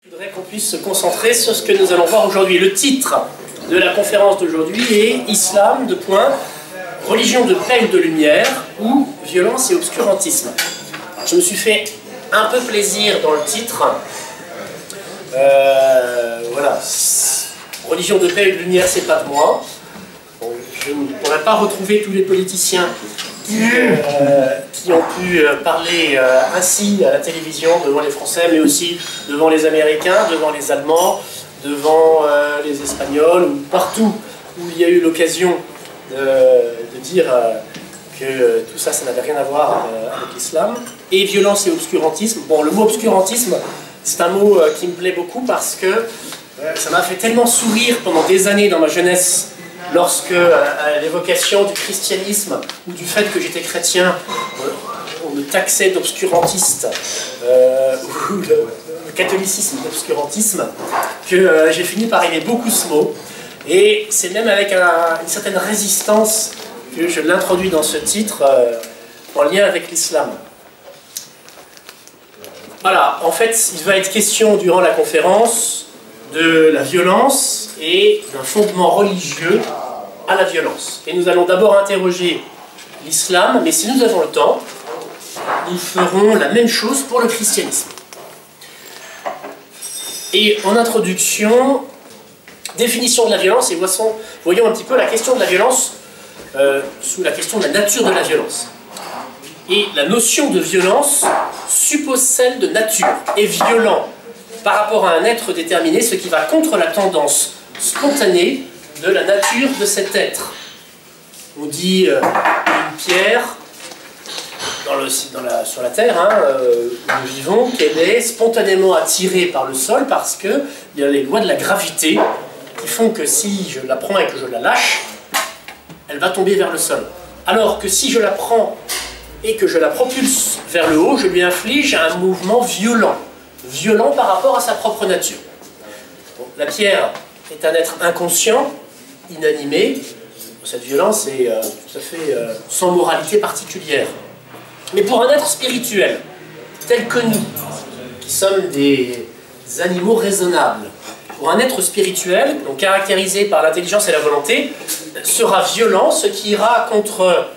Je voudrais qu'on puisse se concentrer sur ce que nous allons voir aujourd'hui. Le titre de la conférence d'aujourd'hui est « Islam, religion de paix ou de lumière, ou violence et obscurantisme ». Je me suis fait un peu plaisir dans le titre. Voilà, religion de paix ou de lumière, c'est pas de moi. Bon, je ne pourrais pas retrouver tous les politiciens qui ont pu parler ainsi à la télévision devant les Français, mais aussi devant les Américains, devant les Allemands, devant les Espagnols, ou partout où il y a eu l'occasion de dire que tout ça, ça n'avait rien à voir avec l'islam. Et violence et obscurantisme. Bon, le mot obscurantisme, c'est un mot qui me plaît beaucoup parce que ça m'a fait tellement sourire pendant des années dans ma jeunesse, lorsque, à l'évocation du christianisme ou du fait que j'étais chrétien, on me taxait d'obscurantiste, ou le catholicisme d'obscurantisme, que j'ai fini par aimer beaucoup ce mot. Et c'est même avec une certaine résistance que je l'introduis dans ce titre, en lien avec l'islam. Voilà, en fait, il va être question durant la conférence de la violence et d'un fondement religieux à la violence. Et nous allons d'abord interroger l'islam, mais si nous avons le temps, nous ferons la même chose pour le christianisme. Et en introduction, définition de la violence, et voyons un petit peu la question de la violence sous la question de la nature de la violence. Et la notion de violence suppose celle de nature, et violent par rapport à un être déterminé, ce qui va contre la tendance spontanée de la nature de cet être. On dit une pierre sur la terre, où nous vivons, qu'elle est spontanément attirée par le sol parce qu'il y a les lois de la gravité qui font que si je la prends et que je la lâche, elle va tomber vers le sol. Alors que si je la prends et que je la propulse vers le haut, je lui inflige un mouvement violent par rapport à sa propre nature. Bon, la pierre est un être inconscient, inanimé. Cette violence est tout à fait sans moralité particulière. Mais pour un être spirituel, tel que nous, qui sommes des animaux raisonnables, pour un être spirituel, donc caractérisé par l'intelligence et la volonté, sera violent ce qui ira contre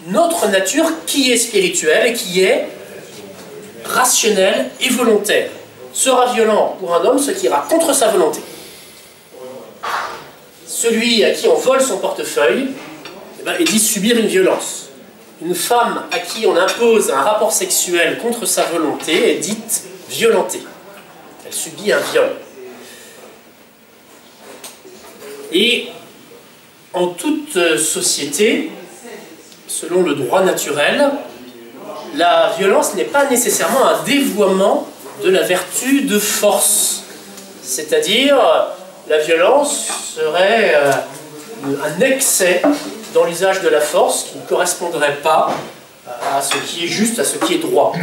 notre nature qui est spirituelle et qui est rationnelle et volontaire. Sera violent pour un homme ce qui ira contre sa volonté. Celui à qui on vole son portefeuille est dit subir une violence. Une femme à qui on impose un rapport sexuel contre sa volonté est dite violentée. Elle subit un viol. Et en toute société, selon le droit naturel, la violence n'est pas nécessairement un dévoiement de la vertu de force. C'est-à-dire, la violence serait un excès dans l'usage de la force qui ne correspondrait pas à ce qui est juste, à ce qui est droit.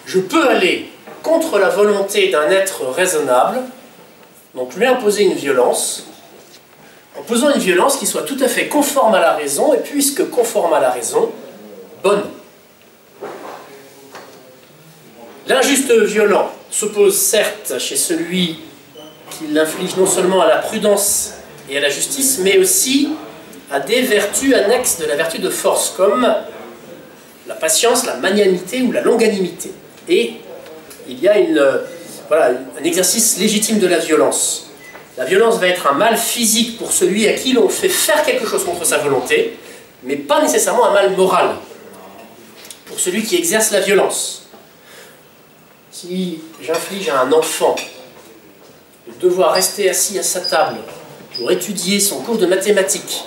Je peux aller contre la volonté d'un être raisonnable, donc lui imposer une violence, en posant une violence qui soit tout à fait conforme à la raison, et puisque conforme à la raison, bonne. L'injuste violent s'oppose certes chez celui qui l'inflige non seulement à la prudence et à la justice, mais aussi à des vertus annexes de la vertu de force, comme la patience, la magnanimité ou la longanimité. Et il y a un exercice légitime de la violence. La violence va être un mal physique pour celui à qui l'on fait faire quelque chose contre sa volonté, mais pas nécessairement un mal moral pour celui qui exerce la violence. Si j'inflige à un enfant de devoir rester assis à sa table pour étudier son cours de mathématiques,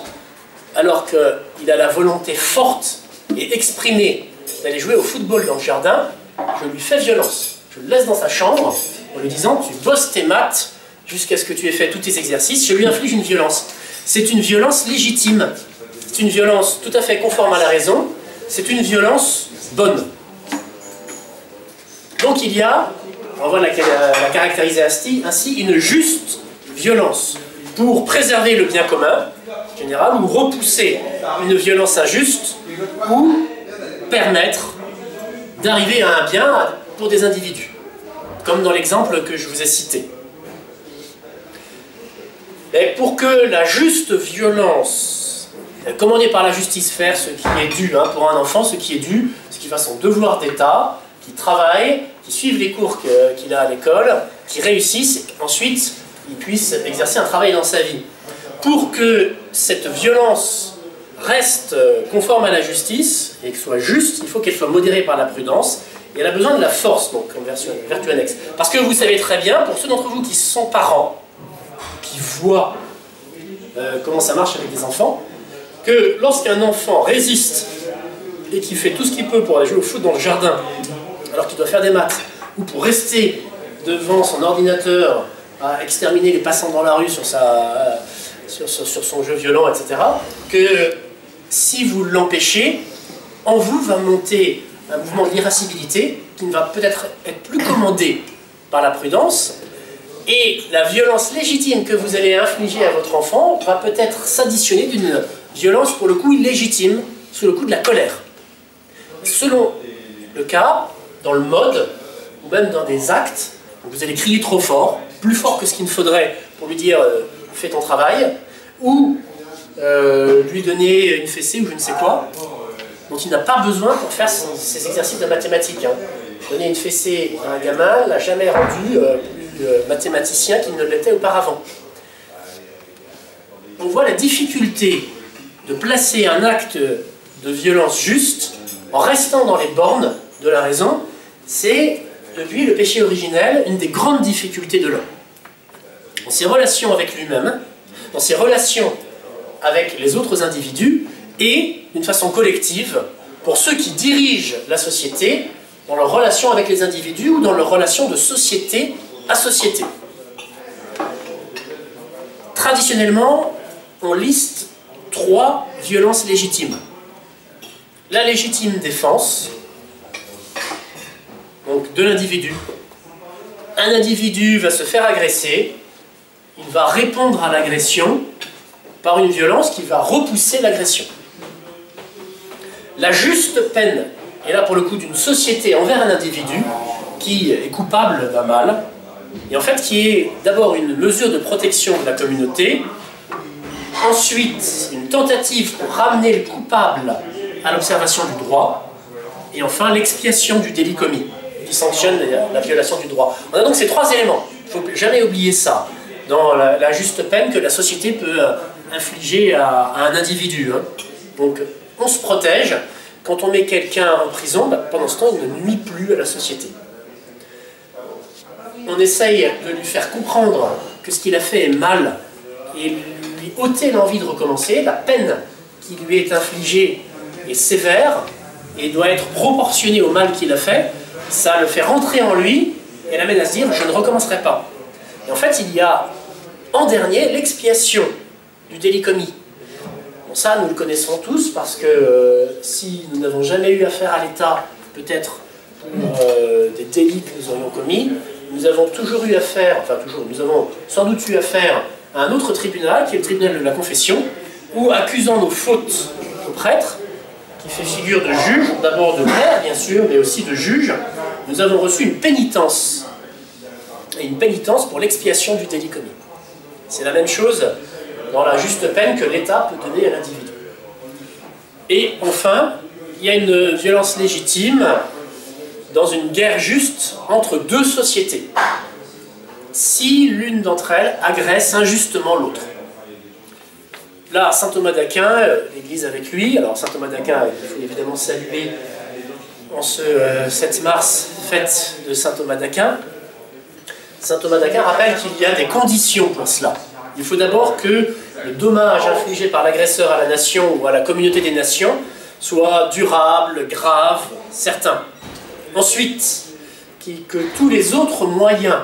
alors qu'il a la volonté forte et exprimée d'aller jouer au football dans le jardin, je lui fais violence. Je le laisse dans sa chambre en lui disant « tu bosses tes maths jusqu'à ce que tu aies fait tous tes exercices », je lui inflige une violence. C'est une violence légitime. C'est une violence tout à fait conforme à la raison. C'est une violence bonne. Donc il y a, on va la caractériser ainsi, une juste violence pour préserver le bien commun général, ou repousser une violence injuste, ou permettre d'arriver à un bien pour des individus. comme dans l'exemple que je vous ai cité. Et pour que la juste violence, commandée par la justice, faire ce qui est dû pour un enfant, ce qui est dû, ce qui fasse son devoir d'État, qui travaille, qui suive les cours qu'il a à l'école, qui réussisse, et ensuite il puisse exercer un travail dans sa vie. Pour que cette violence reste conforme à la justice et qu'elle soit juste, il faut qu'elle soit modérée par la prudence, et elle a besoin de la force, donc en vertu annexe. Parce que vous savez très bien, pour ceux d'entre vous qui sont parents, qui voient comment ça marche avec des enfants, que lorsqu'un enfant résiste et qu'il fait tout ce qu'il peut pour aller jouer au foot dans le jardin, alors qu'il doit faire des maths, ou pour rester devant son ordinateur à exterminer les passants dans la rue sur son jeu violent, etc., que si vous l'empêchez, en vous va monter un mouvement d'irascibilité qui ne va peut-être être plus commandé par la prudence, et la violence légitime que vous allez infliger à votre enfant va peut-être s'additionner d'une violence pour le coup illégitime, sous le coup de la colère. Selon le cas, dans le mode, ou même dans des actes, vous allez crier trop fort, plus fort que ce qu'il ne faudrait pour lui dire « fais ton travail », ou lui donner une fessée ou je ne sais quoi, dont il n'a pas besoin pour faire ses exercices de mathématiques. Donner une fessée à un gamin l'a jamais rendu plus mathématicien qu'il ne l'était auparavant. On voit la difficulté de placer un acte de violence juste en restant dans les bornes de la raison. C'est, depuis le péché originel, une des grandes difficultés de l'homme. Dans ses relations avec lui-même, dans ses relations avec les autres individus, et d'une façon collective, pour ceux qui dirigent la société, dans leurs relations avec les individus ou dans leurs relations de société à société. Traditionnellement, on liste 3 violences légitimes. La légitime défense, donc de l'individu. Un individu va se faire agresser, il va répondre à l'agression par une violence qui va repousser l'agression. La juste peine est là pour le coup d'une société envers un individu qui est coupable d'un mal, et en fait qui est d'abord une mesure de protection de la communauté, ensuite une tentative pour ramener le coupable à l'observation du droit, et enfin l'expiation du délit commis, qui sanctionne la violation du droit. On a donc ces 3 éléments, il ne faut jamais oublier ça, dans la juste peine que la société peut infliger à un individu. Donc on se protège. Quand on met quelqu'un en prison, pendant ce temps, il ne nuit plus à la société. On essaye de lui faire comprendre que ce qu'il a fait est mal et lui ôter l'envie de recommencer. La peine qui lui est infligée est sévère et doit être proportionnée au mal qu'il a fait. Ça le fait rentrer en lui et l'amène à se dire « je ne recommencerai pas ». Et en fait, il y a en dernier l'expiation du délit commis. Ça, nous le connaissons tous, parce que si nous n'avons jamais eu affaire à l'État, peut-être pour des délits que nous aurions commis, nous avons toujours eu affaire, enfin toujours, nous avons sans doute eu affaire à un autre tribunal, qui est le tribunal de la confession, où, accusant nos fautes au prêtre, qui fait figure de juge, d'abord de maire, bien sûr, mais aussi de juge, nous avons reçu une pénitence, et une pénitence pour l'expiation du délit commis. C'est la même chose dans la juste peine que l'État peut donner à l'individu. Et enfin, il y a une violence légitime dans une guerre juste entre 2 sociétés, si l'une d'entre elles agresse injustement l'autre. Là, saint Thomas d'Aquin, l'Église avec lui, alors saint Thomas d'Aquin, il faut évidemment saluer en ce 7 mars, fête de saint Thomas d'Aquin. Saint Thomas d'Aquin rappelle qu'il y a des conditions pour cela. Il faut d'abord que le dommage infligé par l'agresseur à la nation ou à la communauté des nations soit durable, grave, certain. Ensuite, que tous les autres moyens,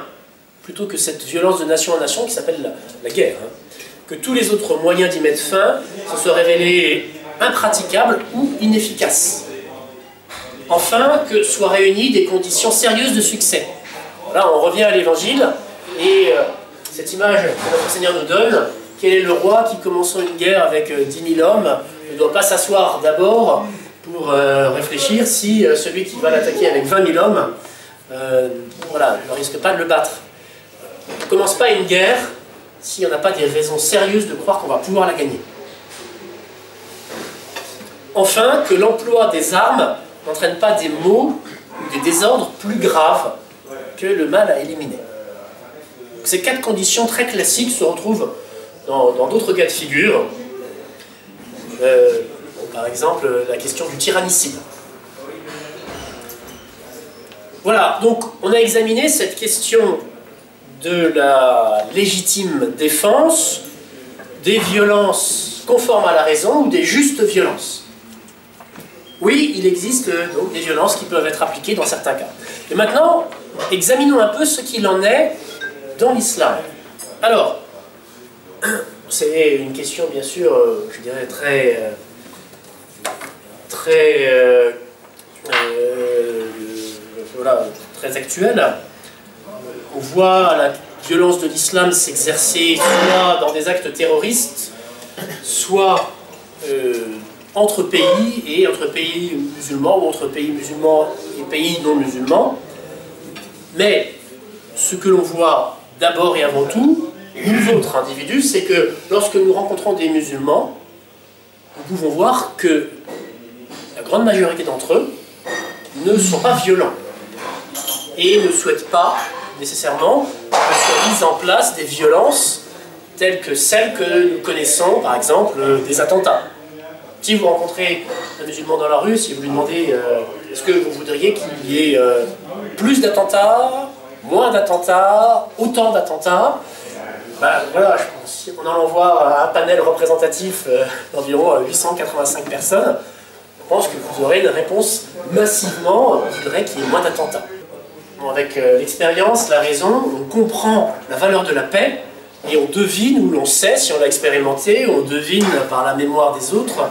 plutôt que cette violence de nation en nation qui s'appelle la guerre, que tous les autres moyens d'y mettre fin se soient révélés impraticables ou inefficaces. Enfin, que soient réunies des conditions sérieuses de succès. Là, on revient à l'Évangile, et cette image que notre Seigneur nous donne, quel est le roi qui, commençant une guerre avec 10 000 hommes, ne doit pas s'asseoir d'abord pour réfléchir si celui qui va l'attaquer avec 20 000 hommes voilà, ne risque pas de le battre. On ne commence pas une guerre s'il n'y en a pas des raisons sérieuses de croire qu'on va pouvoir la gagner. Enfin, que l'emploi des armes n'entraîne pas des maux ou des désordres plus graves que le mal à éliminer. Ces 4 conditions très classiques se retrouvent dans d'autres cas de figure. Par exemple, la question du tyrannicide. Voilà, donc on a examiné cette question de la légitime défense, des violences conformes à la raison ou des justes violences. Oui, il existe donc des violences qui peuvent être appliquées dans certains cas. Et maintenant, examinons un peu ce qu'il en est dans l'islam. Alors, c'est une question bien sûr, je dirais voilà, très actuelle. On voit la violence de l'islam s'exercer soit dans des actes terroristes, soit entre pays et entre pays musulmans ou entre pays musulmans et pays non musulmans. Mais ce que l'on voit d'abord et avant tout, nous autres individus, c'est que lorsque nous rencontrons des musulmans, nous pouvons voir que la grande majorité d'entre eux ne sont pas violents et ne souhaitent pas nécessairement que soient mises en place des violences telles que celles que nous connaissons, par exemple des attentats. Si vous rencontrez un musulman dans la rue, si vous lui demandez est-ce que vous voudriez qu'il y ait plus d'attentats, moins d'attentats, autant d'attentats, ben voilà, si on en envoie un panel représentatif d'environ 885 personnes, je pense que vous aurez une réponse massivement, je dirais qu'il y ait moins d'attentats. Bon, avec l'expérience, la raison, on comprend la valeur de la paix et on devine, ou l'on sait, si on l'a expérimenté, on devine par la mémoire des autres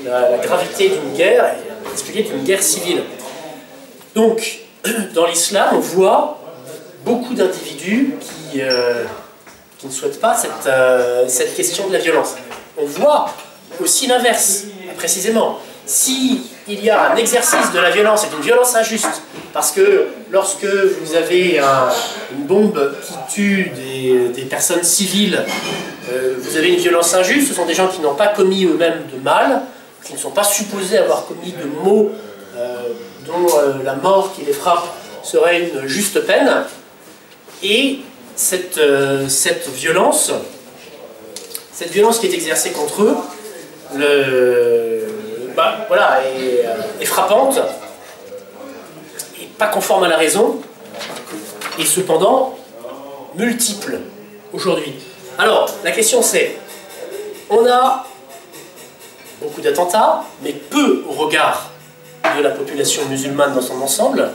la gravité d'une guerre, et en particulier d'une guerre civile. Donc, dans l'islam, on voit beaucoup d'individus qui ne souhaitent pas cette question de la violence. On voit aussi l'inverse, précisément. S'il y a un exercice de la violence et d'une violence injuste, parce que lorsque vous avez une bombe qui tue des personnes civiles, vous avez une violence injuste, ce sont des gens qui n'ont pas commis eux-mêmes de mal, qui ne sont pas supposés avoir commis de maux dont la mort qui les frappe serait une juste peine. Et cette violence qui est exercée contre eux, voilà, est frappante, et pas conforme à la raison, et cependant multiple aujourd'hui. Alors, la question c'est, on a beaucoup d'attentats, mais peu au regard de la population musulmane dans son ensemble.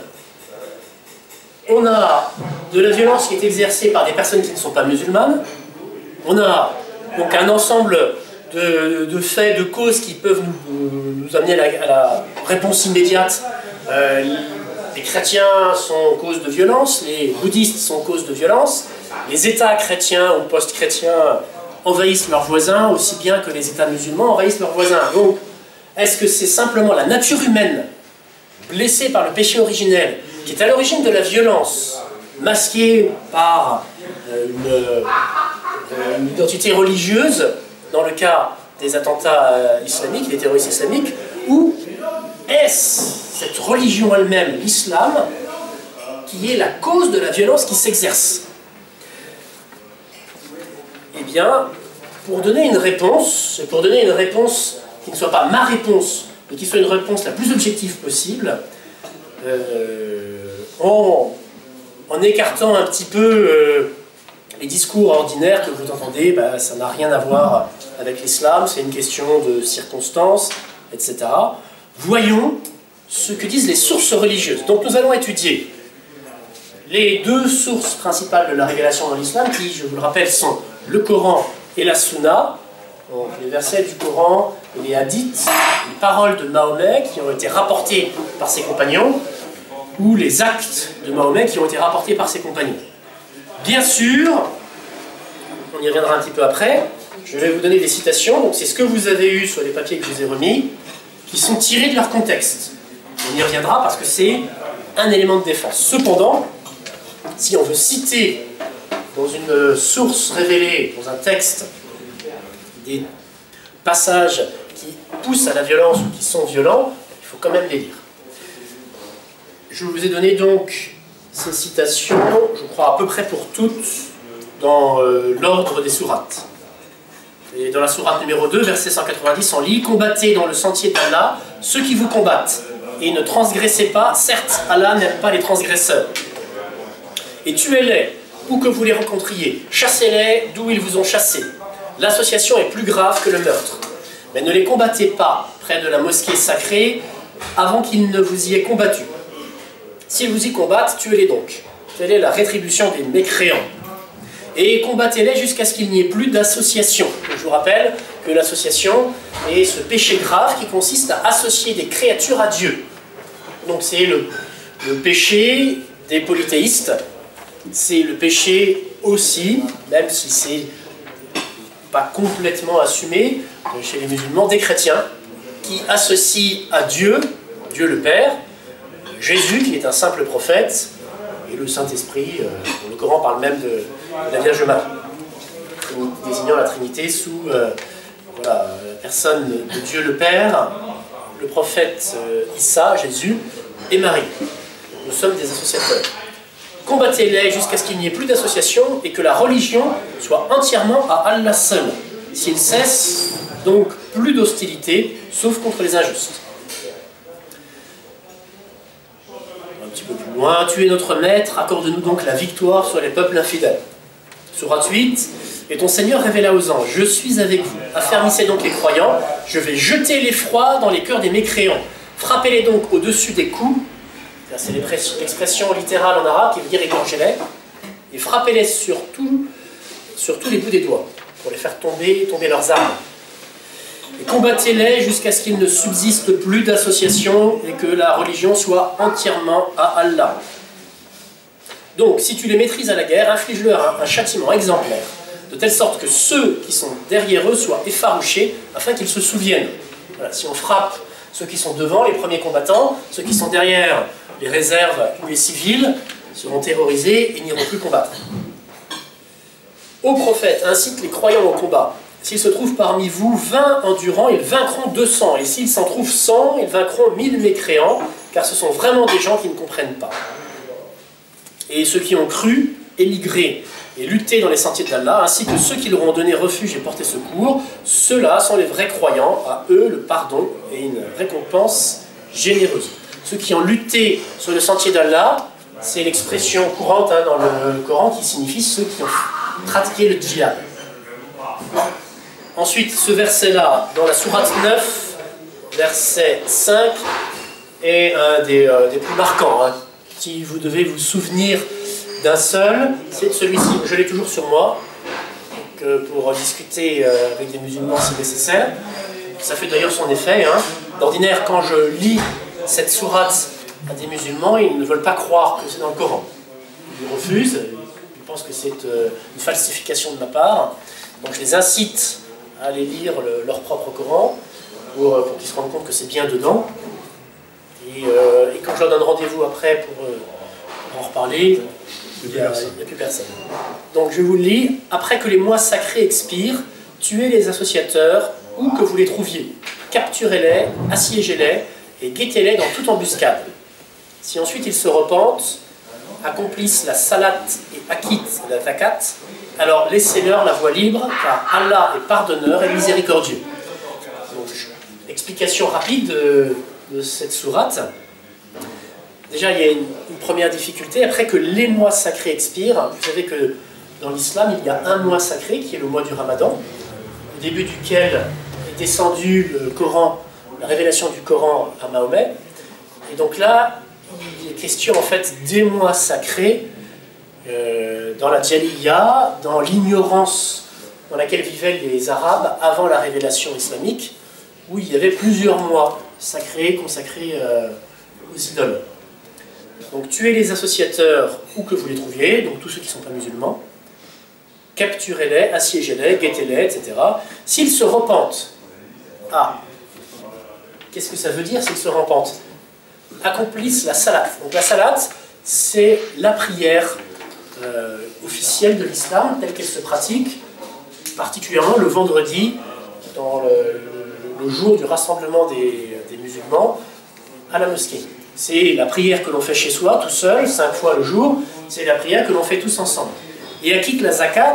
On a de la violence qui est exercée par des personnes qui ne sont pas musulmanes. On a donc un ensemble de faits, de causes qui peuvent nous amener à la réponse immédiate. Les chrétiens sont cause de violence, les bouddhistes sont cause de violence, les États chrétiens ou post-chrétiens envahissent leurs voisins aussi bien que les États musulmans envahissent leurs voisins. Donc, est-ce que c'est simplement la nature humaine, blessée par le péché originel, qui est à l'origine de la violence, masquée par une identité religieuse, dans le cas des attentats islamiques, des terroristes islamiques, ou est-ce cette religion elle-même, l'islam, qui est la cause de la violence qui s'exerce? Eh bien, pour donner une réponse, et pour donner une réponse qui ne soit pas ma réponse, mais qui soit une réponse la plus objective possible, en écartant un petit peu les discours ordinaires que vous entendez, ça n'a rien à voir avec l'islam, c'est une question de circonstances, etc. Voyons ce que disent les sources religieuses. Donc nous allons étudier les deux sources principales de la révélation dans l'islam, qui, je vous le rappelle, sont le Coran et la Sunna, donc les versets du Coran et les hadiths, les paroles de Mahomet qui ont été rapportées par ses compagnons, ou les actes de Mahomet qui ont été rapportés par ses compagnons. Bien sûr, on y reviendra un petit peu après, je vais vous donner des citations, donc c'est ce que vous avez eu sur les papiers que je vous ai remis, qui sont tirés de leur contexte. On y reviendra parce que c'est un élément de défense. Cependant, si on veut citer dans une source révélée, dans un texte, des passages qui poussent à la violence ou qui sont violents, il faut quand même les lire. Je vous ai donné donc ces citations, je crois à peu près pour toutes, dans l'ordre des sourates. Et dans la sourate numéro 2, verset 190, on lit « Combattez dans le sentier d'Allah ceux qui vous combattent, et ne transgressez pas, certes, Allah n'aime pas les transgresseurs. Et tuez-les, où que vous les rencontriez, chassez-les d'où ils vous ont chassés. L'association est plus grave que le meurtre. Mais ne les combattez pas près de la mosquée sacrée avant qu'ils ne vous y aient combattu. S'ils vous y combattent, tuez-les donc. Telle est la rétribution des mécréants. Et combattez-les jusqu'à ce qu'il n'y ait plus d'association. Je vous rappelle que l'association est ce péché grave qui consiste à associer des créatures à Dieu. Donc c'est le péché des polythéistes, c'est le péché aussi, même si c'est pas complètement assumé chez les musulmans, des chrétiens qui associent à Dieu, Dieu le Père, Jésus qui est un simple prophète, et le Saint-Esprit, le Coran parle même de la Vierge Marie, désignant la Trinité sous la personne de Dieu le Père, le prophète Issa, Jésus, et Marie. Nous sommes des associateurs. Combattez-les jusqu'à ce qu'il n'y ait plus d'association et que la religion soit entièrement à Allah seul. S'il cesse, donc plus d'hostilité, sauf contre les injustes. Un petit peu plus loin, tu es notre maître, accorde-nous donc la victoire sur les peuples infidèles. Sourate 8, et ton Seigneur révéla aux anges, je suis avec vous, affermissez donc les croyants, je vais jeter l'effroi dans les cœurs des mécréants, frappez-les donc au-dessus des coups, c'est l'expression littérale en arabe qui veut dire égorgez-les, et frappez-les sur tous les bouts des doigts, pour les faire tomber leurs armes. Et combattez-les jusqu'à ce qu'il ne subsiste plus d'association et que la religion soit entièrement à Allah. Donc, si tu les maîtrises à la guerre, inflige-leur un châtiment exemplaire, de telle sorte que ceux qui sont derrière eux soient effarouchés, afin qu'ils se souviennent. Voilà, si on frappe ceux qui sont devant, les premiers combattants, ceux qui sont derrière, les réserves ou les civils, seront terrorisés et n'iront plus combattre. Ô prophète, incite les croyants au combat. S'il se trouve parmi vous 20 endurants, ils vaincront 200. Et s'il s'en trouve 100, ils vaincront 1000 mécréants, car ce sont vraiment des gens qui ne comprennent pas. Et ceux qui ont cru, émigré et lutté dans les sentiers d'Allah, ainsi que ceux qui leur ont donné refuge et porté secours, ceux-là sont les vrais croyants, à eux le pardon et une récompense généreuse. Ceux qui ont lutté sur le sentier d'Allah, c'est l'expression courante dans le Coran qui signifie ceux qui ont pratiqué le djihad. Ensuite, ce verset-là, dans la sourate 9, verset 5, est un des plus marquants. Hein. Si vous devez vous souvenir d'un seul, c'est celui-ci. Je l'ai toujours sur moi, donc, pour discuter avec des musulmans si nécessaire. Ça fait d'ailleurs son effet. Hein. D'ordinaire, quand je lis cette sourate à des musulmans, ils ne veulent pas croire que c'est dans le Coran. Ils refusent, ils pensent que c'est une falsification de ma part. Donc je les incite à aller lire leur propre Coran pour qu'ils se rendent compte que c'est bien dedans. Et quand je leur donne rendez-vous après pour en reparler, il n'y a plus personne. Donc je vous le lis. Après que les mois sacrés expirent, tuez les associateurs où que vous les trouviez. Capturez-les, assiégez-les et guettez-les dans toute embuscade. Si ensuite ils se repentent, accomplissent la salat et acquittent la zakat, alors laissez-leur la voie libre, car Allah est pardonneur et miséricordieux. Donc, explication rapide de cette sourate. Déjà, il y a une première difficulté. Après que les mois sacrés expirent, vous savez que dans l'islam, il y a un mois sacré qui est le mois du Ramadan, au début duquel est descendu le Coran, la révélation du Coran à Mahomet. Et donc là, il est question en fait des mois sacrés dans la Djaliya, dans l'ignorance dans laquelle vivaient les Arabes avant la révélation islamique, où il y avait plusieurs mois sacrés consacrés aux idoles. Donc tuez les associateurs où que vous les trouviez, donc tous ceux qui ne sont pas musulmans, capturez-les, assiégez-les, guettez-les, etc. S'ils se repentent, qu'est-ce que ça veut dire s'ils se repentent? accomplissent la salat. Donc la salat, c'est la prière officielle de l'islam, telle qu'elle se pratique, particulièrement le vendredi, dans le jour du rassemblement des musulmans à la mosquée. C'est la prière que l'on fait chez soi, tout seul, 5 fois le jour, c'est la prière que l'on fait tous ensemble. Et acquitte la zakat,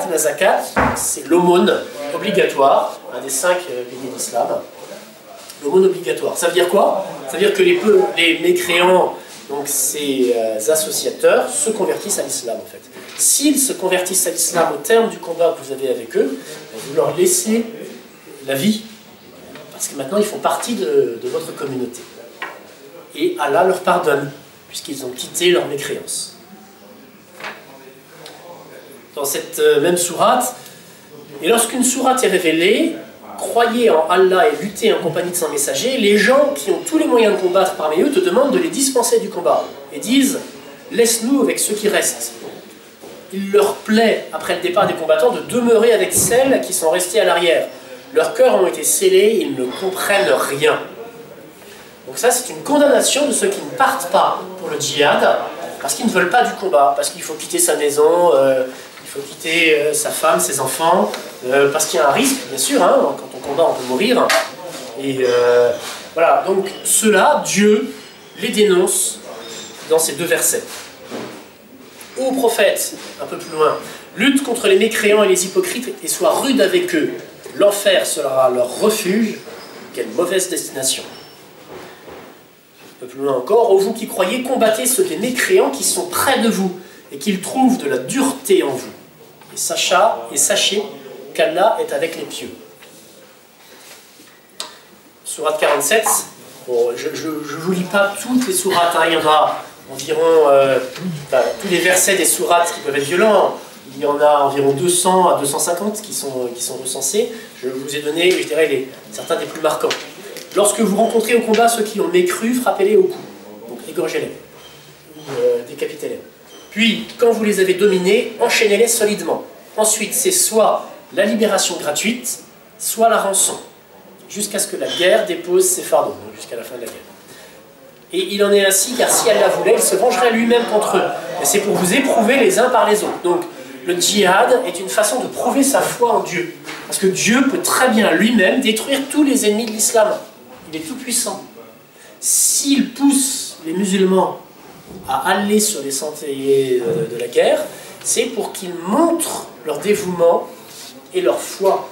c'est l'aumône obligatoire, un des 5 piliers d'islam, l'aumône obligatoire. Ça veut dire quoi? Ça veut dire que les mécréants, donc ces associateurs, se convertissent à l'islam en fait. S'ils se convertissent à l'islam au terme du combat que vous avez avec eux, vous leur laissez la vie, parce que maintenant ils font partie de votre communauté. Et Allah leur pardonne, puisqu'ils ont quitté leur mécréance. Dans cette même sourate, et lorsqu'une sourate est révélée, croyez en Allah et luttez en compagnie de son messager, les gens qui ont tous les moyens de combattre parmi eux te demandent de les dispenser du combat, et disent, laisse-nous avec ceux qui restent. Il leur plaît, après le départ des combattants, de demeurer avec celles qui sont restées à l'arrière. Leurs cœurs ont été scellés, ils ne comprennent rien. Donc ça, c'est une condamnation de ceux qui ne partent pas pour le djihad, parce qu'ils ne veulent pas du combat, parce qu'il faut quitter sa maison, il faut quitter sa femme, ses enfants, parce qu'il y a un risque, bien sûr, hein, quand on combat, on peut mourir. Et voilà, donc ceux-là, Dieu les dénonce dans ces 2 versets. Ô prophète, un peu plus loin, lutte contre les mécréants et les hypocrites et sois rude avec eux. L'enfer sera leur refuge. Quelle mauvaise destination. Un peu plus loin encore, ô vous qui croyez, combattez ceux des mécréants qui sont près de vous et qu'ils trouvent de la dureté en vous. Et sachez qu'Allah est avec les pieux. Sourate 47, bon, je ne vous lis pas toutes les sourates, hein, il y en a environ, tous les versets des sourates qui peuvent être violents, il y en a environ 200 à 250 qui sont recensés. Je vous ai donné, je dirais, certains des plus marquants. Lorsque vous rencontrez au combat ceux qui ont mécru, frappez-les au cou, donc égorgez-les, décapitez-les. Puis, quand vous les avez dominés, enchaînez-les solidement. Ensuite, c'est soit la libération gratuite, soit la rançon, jusqu'à ce que la guerre dépose ses fardeaux, donc jusqu'à la fin de la guerre. Et il en est ainsi, car si Allah voulait, il se vengerait lui-même contre eux. Et c'est pour vous éprouver les uns par les autres. Donc, le djihad est une façon de prouver sa foi en Dieu. Parce que Dieu peut très bien lui-même détruire tous les ennemis de l'islam. Il est tout puissant. S'il pousse les musulmans à aller sur les sentiers de la guerre, c'est pour qu'ils montrent leur dévouement et leur foi.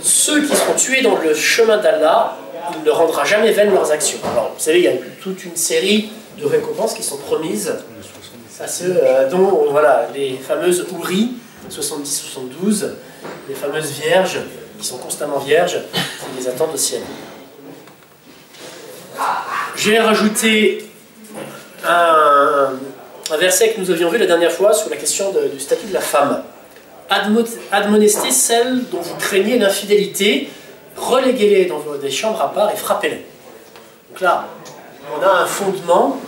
Ceux qui seront tués dans le chemin d'Allah, il ne rendra jamais vaines leurs actions. Alors, vous savez, il y a toute une série de récompenses qui sont promises à ceux dont, voilà, les fameuses houris, 70-72, les fameuses vierges, qui sont constamment vierges, qui les attendent au ciel. J'ai rajouté un verset que nous avions vu la dernière fois sur la question du statut de la femme. Admonestez celles dont vous craignez l'infidélité, reléguez-les dans des chambres à part et frappez-les. Donc là, on a un fondement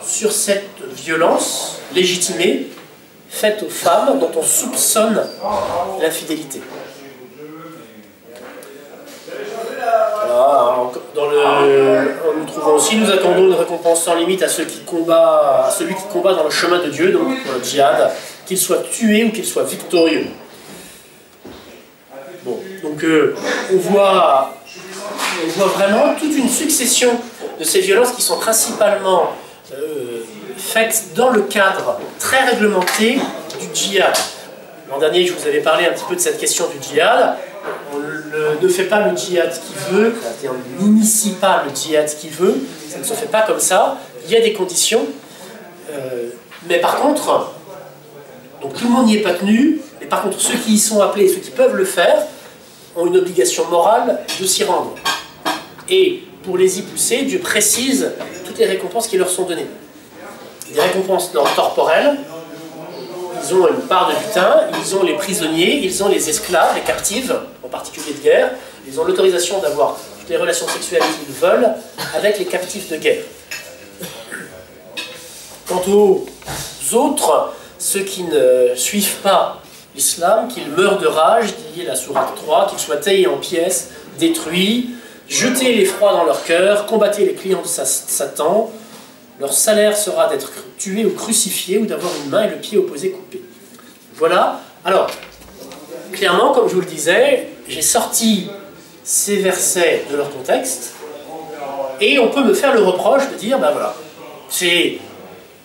sur cette violence légitimée faite aux femmes dont on soupçonne l'infidélité. Voilà, nous trouvons aussi, nous accordons une récompense sans limite à celui qui combat dans le chemin de Dieu, donc pour le djihad, qu'il soit tué ou qu'il soit victorieux. Bon, donc on voit vraiment toute une succession de ces violences qui sont principalement faites dans le cadre très réglementé du djihad. L'an dernier, je vous avais parlé un petit peu de cette question du djihad. On ne fait pas le djihad qui veut, on n'initie pas le djihad qui veut, ça ne se fait pas comme ça, il y a des conditions, mais par contre, donc tout le monde n'y est pas tenu, mais par contre ceux qui y sont appelés, ceux qui peuvent le faire, ont une obligation morale de s'y rendre. Et pour les y pousser, Dieu précise toutes les récompenses qui leur sont données. Des récompenses d'ordre corporel, ils ont une part de butin, ils ont les prisonniers, ils ont les esclaves, les captives, en particulier de guerre, ils ont l'autorisation d'avoir toutes les relations sexuelles qu'ils veulent avec les captifs de guerre. Quant aux autres, ceux qui ne suivent pas l'islam, qu'ils meurent de rage, dit la sourate 3, qu'ils soient taillés en pièces, détruits, Jetez l'effroi dans leur cœur, combattez les clients de Satan, leur salaire sera d'être tué ou crucifié ou d'avoir une main et le pied opposé coupé. Voilà. Alors, clairement, comme je vous le disais, j'ai sorti ces versets de leur contexte et on peut me faire le reproche de dire, ben voilà, c'est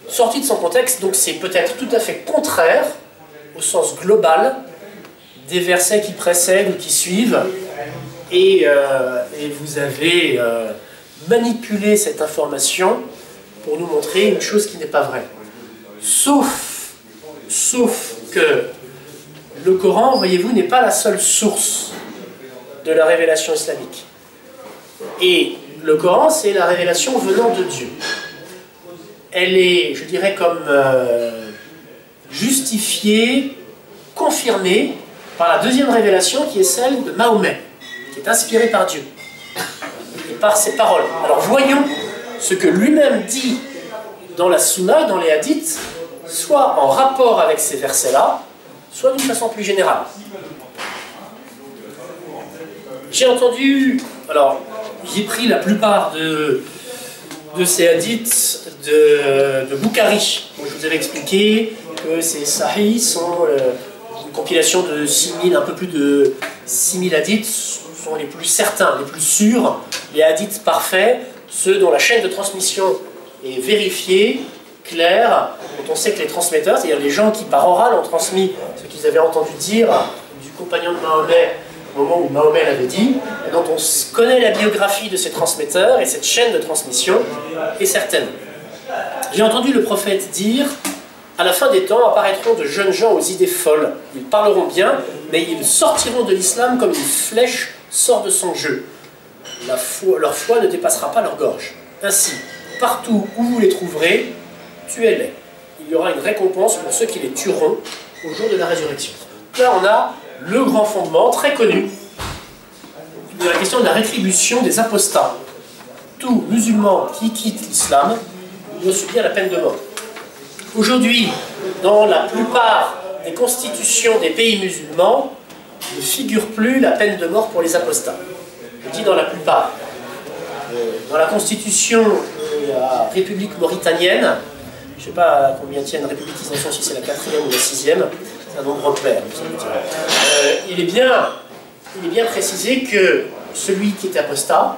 sorti de son contexte, donc c'est peut-être tout à fait contraire au sens global des versets qui précèdent ou qui suivent, et vous avez manipulé cette information pour nous montrer une chose qui n'est pas vraie. Sauf que le Coran, voyez-vous, n'est pas la seule source de la révélation islamique. Et le Coran, c'est la révélation venant de Dieu. Elle est, je dirais, comme justifiée, confirmée par la deuxième révélation qui est celle de Mahomet, qui est inspirée par Dieu et par ses paroles. Alors voyons ce que lui-même dit dans la Sunna, dans les hadiths, soit en rapport avec ces versets-là, soit d'une façon plus générale. J'ai entendu, alors j'ai pris la plupart de ces hadiths de Bukhari. Je vous avais expliqué que ces sahih sont une compilation de 6000, un peu plus de 6000 hadiths, sont les plus certains, les plus sûrs, les hadiths parfaits, ceux dont la chaîne de transmission est vérifiée, claire, dont on sait que les transmetteurs, c'est-à-dire les gens qui par oral ont transmis ce qu'ils avaient entendu dire du compagnon de Mahomet au moment où Mahomet l'avait dit, et dont on connaît la biographie de ces transmetteurs, et cette chaîne de transmission est certaine. J'ai entendu le prophète dire: à la fin des temps apparaîtront de jeunes gens aux idées folles. Ils parleront bien, mais ils sortiront de l'islam comme une flèche sort de son jeu. Leur foi ne dépassera pas leur gorge. Ainsi, partout où vous les trouverez, tuez-les. Il y aura une récompense pour ceux qui les tueront au jour de la résurrection. Là, on a le grand fondement, très connu, de la question de la rétribution des apostats. Tout musulman qui quitte l'islam doit subir la peine de mort. Aujourd'hui, dans la plupart des constitutions des pays musulmans, ne figure plus la peine de mort pour les apostats. Je dis dans la plupart. Dans la constitution de la République mauritanienne, je ne sais pas combien tient une républicanisation, si c'est la 4e ou la 6e, c'est un nombre pair, il est bien précisé que celui qui est apostat,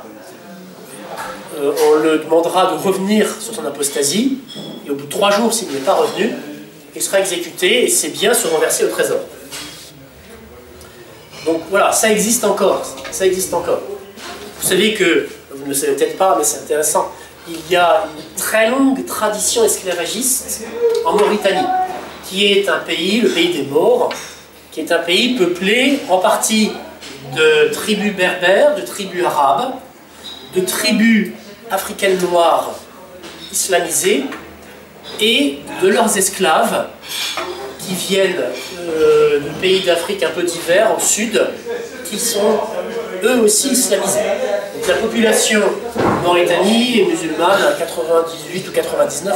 on le demandera de revenir sur son apostasie, et au bout de 3 jours, s'il n'est pas revenu, il sera exécuté et ses biens seront versés au trésor. Donc voilà, ça existe encore. Ça existe encore. Vous savez que, vous ne le savez peut-être pas, mais c'est intéressant, il y a une très longue tradition esclavagiste en Mauritanie, qui est un pays, le pays des Maures, qui est un pays peuplé en partie de tribus berbères, de tribus arabes, de tribus africaines noires islamisées, et de leurs esclaves qui viennent de pays d'Afrique un peu divers, au sud, qui sont eux aussi islamisés. Donc la population de Mauritanie est musulmane à 98 ou 99%.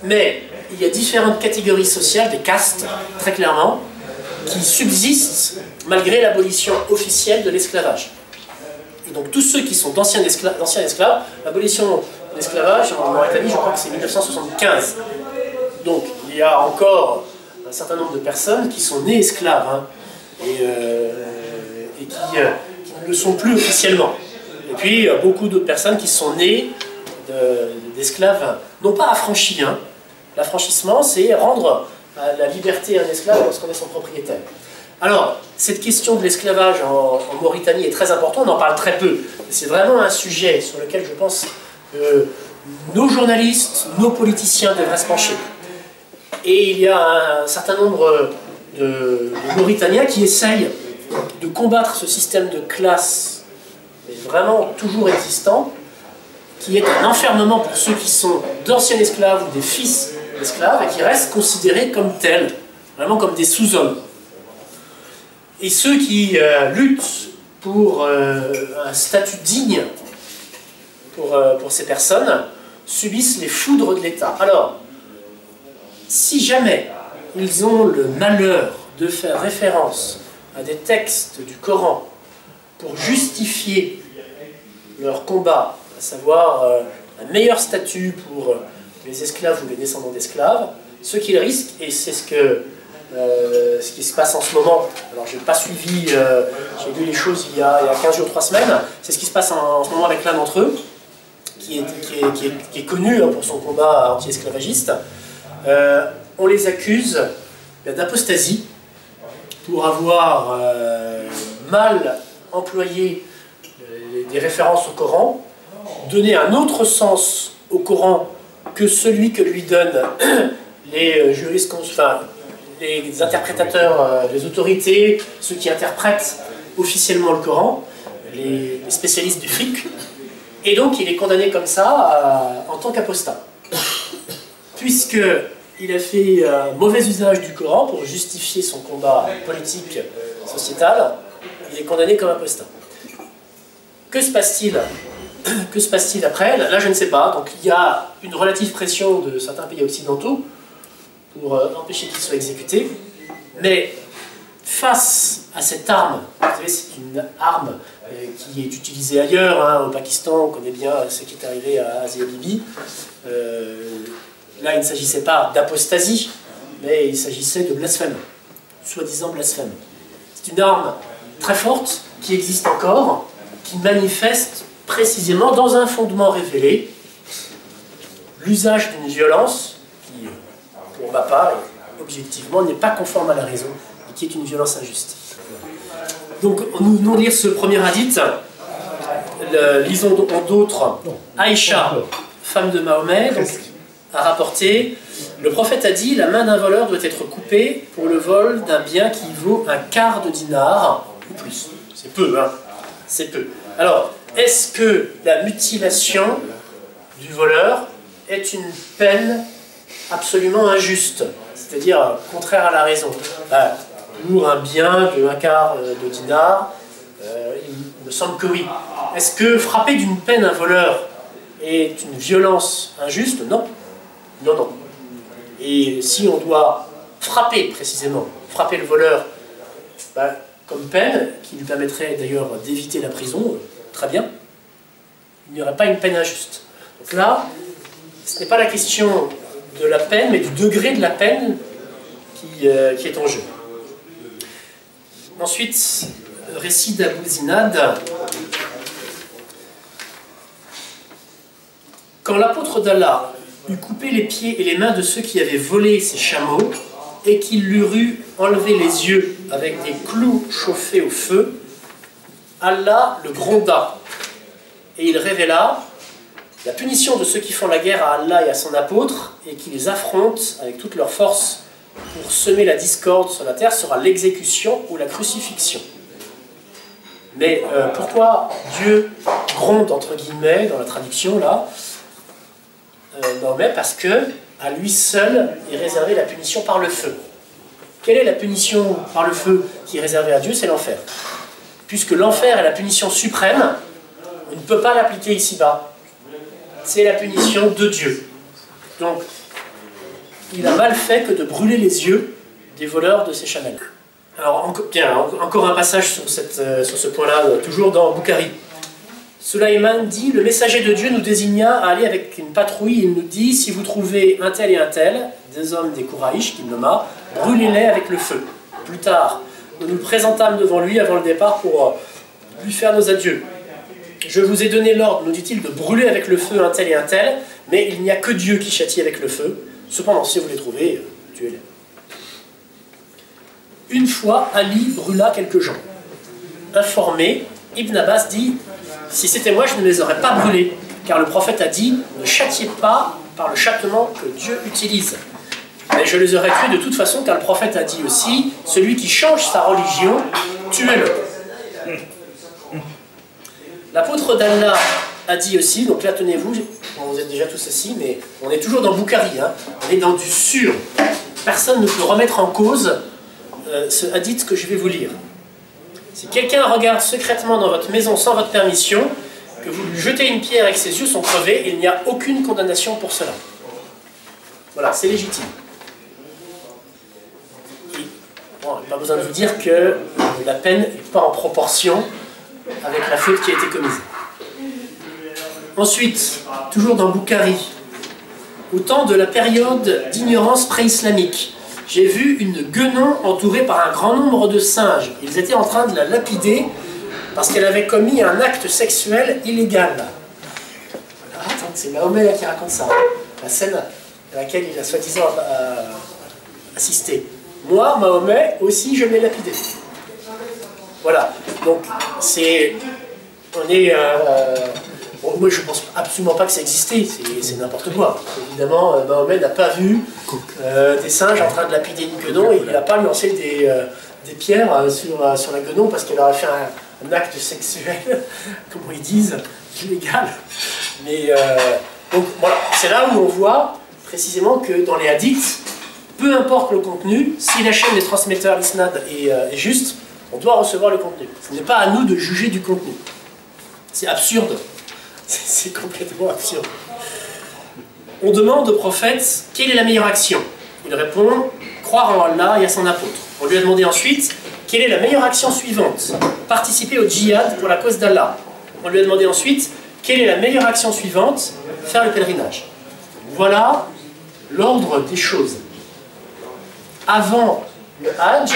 Mais il y a différentes catégories sociales, des castes, très clairement, qui subsistent malgré l'abolition officielle de l'esclavage. Et donc tous ceux qui sont d'anciens esclaves, l'abolition de l'esclavage en Mauritanie, je crois que c'est 1975. Donc il y a encore un certain nombre de personnes qui sont nées esclaves, hein, et qui ne le sont plus officiellement. Et puis beaucoup d'autres personnes qui sont nées d'esclaves, non pas affranchis. Hein. L'affranchissement, c'est rendre la liberté à un esclave lorsqu'on est son propriétaire. Alors, cette question de l'esclavage en Mauritanie est très importante, on en parle très peu. C'est vraiment un sujet sur lequel je pense que nos journalistes, nos politiciens devraient se pencher. Et il y a un certain nombre de Mauritaniens qui essayent de combattre ce système de classe, mais vraiment toujours existant, qui est un enfermement pour ceux qui sont d'anciens esclaves ou des fils d'esclaves et qui restent considérés comme tels, vraiment comme des sous-hommes. Et ceux qui luttent pour un statut digne pour ces personnes subissent les foudres de l'État. Alors, si jamais ils ont le malheur de faire référence à des textes du Coran pour justifier leur combat, à savoir un meilleur statut pour les esclaves ou les descendants d'esclaves, ce qu'ils risquent, et c'est ce qui se passe en ce moment, alors je n'ai pas suivi, j'ai lu les choses il y a 15 jours, 3 semaines, c'est ce qui se passe en ce moment avec l'un d'entre eux, qui est connu pour son combat anti-esclavagiste. On les accuse d'apostasie pour avoir mal employé des références au Coran, donner un autre sens au Coran que celui que lui donnent les juristes, enfin, les interprétateurs, les autorités, ceux qui interprètent officiellement le Coran, les spécialistes du fiqh, et donc il est condamné comme ça en tant qu'apostat. Puisqu'il a fait un mauvais usage du Coran pour justifier son combat politique, sociétal, il est condamné comme apostat. Que se passe-t-il? Que se passe-t-il après? Là, je ne sais pas. Donc, il y a une relative pression de certains pays occidentaux pour empêcher qu'il soit exécuté. Mais face à cette arme, vous savez, c'est une arme qui est utilisée ailleurs, hein, au Pakistan, on connaît bien ce qui est arrivé à Asia Bibi. Là, il ne s'agissait pas d'apostasie, mais il s'agissait de blasphème, soi-disant blasphème. C'est une arme très forte qui existe encore, qui manifeste précisément dans un fondement révélé l'usage d'une violence qui, pour ma part, objectivement, n'est pas conforme à la raison et qui est une violence injuste. Donc, nous lire ce premier hadith, lisons d'autres. Aïcha, femme de Mahomet, donc, a rapporté, le prophète a dit, la main d'un voleur doit être coupée pour le vol d'un bien qui vaut un quart de dinar ou plus. C'est peu, hein? C'est peu. Alors, est-ce que la mutilation du voleur est une peine absolument injuste, c'est-à-dire contraire à la raison? Pour un bien de un quart de dinar, il me semble que oui. Est-ce que frapper d'une peine un voleur est une violence injuste? Non. Non, non. Et si on doit frapper, précisément, frapper le voleur, comme peine, qui lui permettrait d'ailleurs d'éviter la prison, très bien, il n'y aurait pas une peine injuste. Donc là, ce n'est pas la question de la peine, mais du degré de la peine qui est en jeu. Ensuite, récit d'Abou Zinad. Quand l'apôtre d'Allah eut coupé les pieds et les mains de ceux qui avaient volé ses chameaux, et qu'il leur eut enlevé les yeux avec des clous chauffés au feu, Allah le gronda, et il révéla la punition de ceux qui font la guerre à Allah et à son apôtre, et qui les affrontent avec toute leur force pour semer la discorde sur la terre, sera l'exécution ou la crucifixion. Mais pourquoi Dieu gronde, entre guillemets, dans la traduction, là? Non, mais parce que à lui seul est réservée la punition par le feu. Quelle est la punition par le feu qui est réservée à Dieu? C'est l'enfer. Puisque l'enfer est la punition suprême, on ne peut pas l'appliquer ici-bas. C'est la punition de Dieu. Donc, il a mal fait que de brûler les yeux des voleurs de ces chamelles. Alors, encore un passage sur ce point-là, toujours dans Bukhari. Sulaiman dit, le messager de Dieu nous désigna à aller avec une patrouille. Il nous dit, si vous trouvez un tel et un tel, des hommes des Kouraïch, qu'il nomma, brûlez-les avec le feu. Plus tard, nous nous présentâmes devant lui avant le départ pour lui faire nos adieux. Je vous ai donné l'ordre, nous dit-il, de brûler avec le feu un tel et un tel, mais il n'y a que Dieu qui châtie avec le feu. Cependant, si vous les trouvez, tuez-les. Une fois, Ali brûla quelques gens. Informé, Ibn Abbas dit, si c'était moi, je ne les aurais pas brûlés, car le prophète a dit, ne châtiez pas par le châtiment que Dieu utilise. Mais je les aurais tués de toute façon, car le prophète a dit aussi, celui qui change sa religion, tuez-le. L'apôtre d'Allah a dit aussi, donc là tenez-vous, vous êtes déjà tous assis, mais on est toujours dans Bukhari, hein, on est dans du sûr. Personne ne peut remettre en cause ce hadith que je vais vous lire. Si quelqu'un regarde secrètement dans votre maison sans votre permission, que vous lui jetez une pierre et que ses yeux sont crevés, il n'y a aucune condamnation pour cela. Voilà, c'est légitime. Et, bon, pas besoin de vous dire que la peine n'est pas en proportion avec la faute qui a été commise. Ensuite, toujours dans Boukhari, au temps de la période d'ignorance pré-islamique, j'ai vu une guenon entourée par un grand nombre de singes. Ils étaient en train de la lapider parce qu'elle avait commis un acte sexuel illégal. Voilà, attends, c'est Mahomet qui raconte ça, la scène à laquelle il a soi-disant assisté. Moi, Mahomet, aussi, je l'ai lapidé. Voilà, donc c'est... On est... Bon, moi, je ne pense absolument pas que ça existait, c'est n'importe quoi. Évidemment, Mahomet n'a pas vu des singes en train de lapider une guenon et il n'a pas lancé des pierres sur la guenon parce qu'elle aurait fait un acte sexuel, comme ils disent, illégal. Mais donc voilà, c'est là où on voit précisément que dans les hadiths, peu importe le contenu, si la chaîne des transmetteurs, l'isnad est juste, on doit recevoir le contenu. Ce n'est pas à nous de juger du contenu. C'est absurde. C'est complètement absurde. On demande au prophète quelle est la meilleure action. Il répond croire en Allah et à son apôtre. On lui a demandé ensuite quelle est la meilleure action suivante. Participer au djihad pour la cause d'Allah. On lui a demandé ensuite quelle est la meilleure action suivante. Faire le pèlerinage. Voilà l'ordre des choses. Avant le Hajj,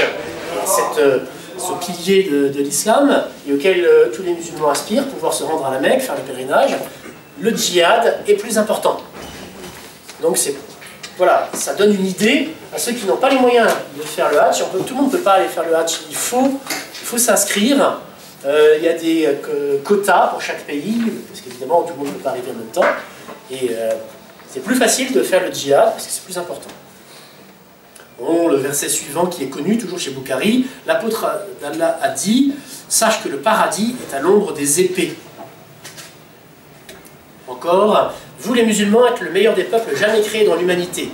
ce pilier de l'islam, et auquel tous les musulmans aspirent, pouvoir se rendre à la Mecque, faire le pèlerinage, le djihad est plus important. Donc voilà, ça donne une idée à ceux qui n'ont pas les moyens de faire le Hajj. Tout le monde ne peut pas aller faire le Hajj, il faut s'inscrire. Il y a des quotas pour chaque pays, parce qu'évidemment tout le monde ne peut pas arriver en même temps. Et c'est plus facile de faire le djihad, parce que c'est plus important. Bon, le verset suivant qui est connu, toujours chez Boukhari, l'apôtre d'Allah a dit « Sache que le paradis est à l'ombre des épées. » Encore, « Vous les musulmans êtes le meilleur des peuples jamais créés dans l'humanité. »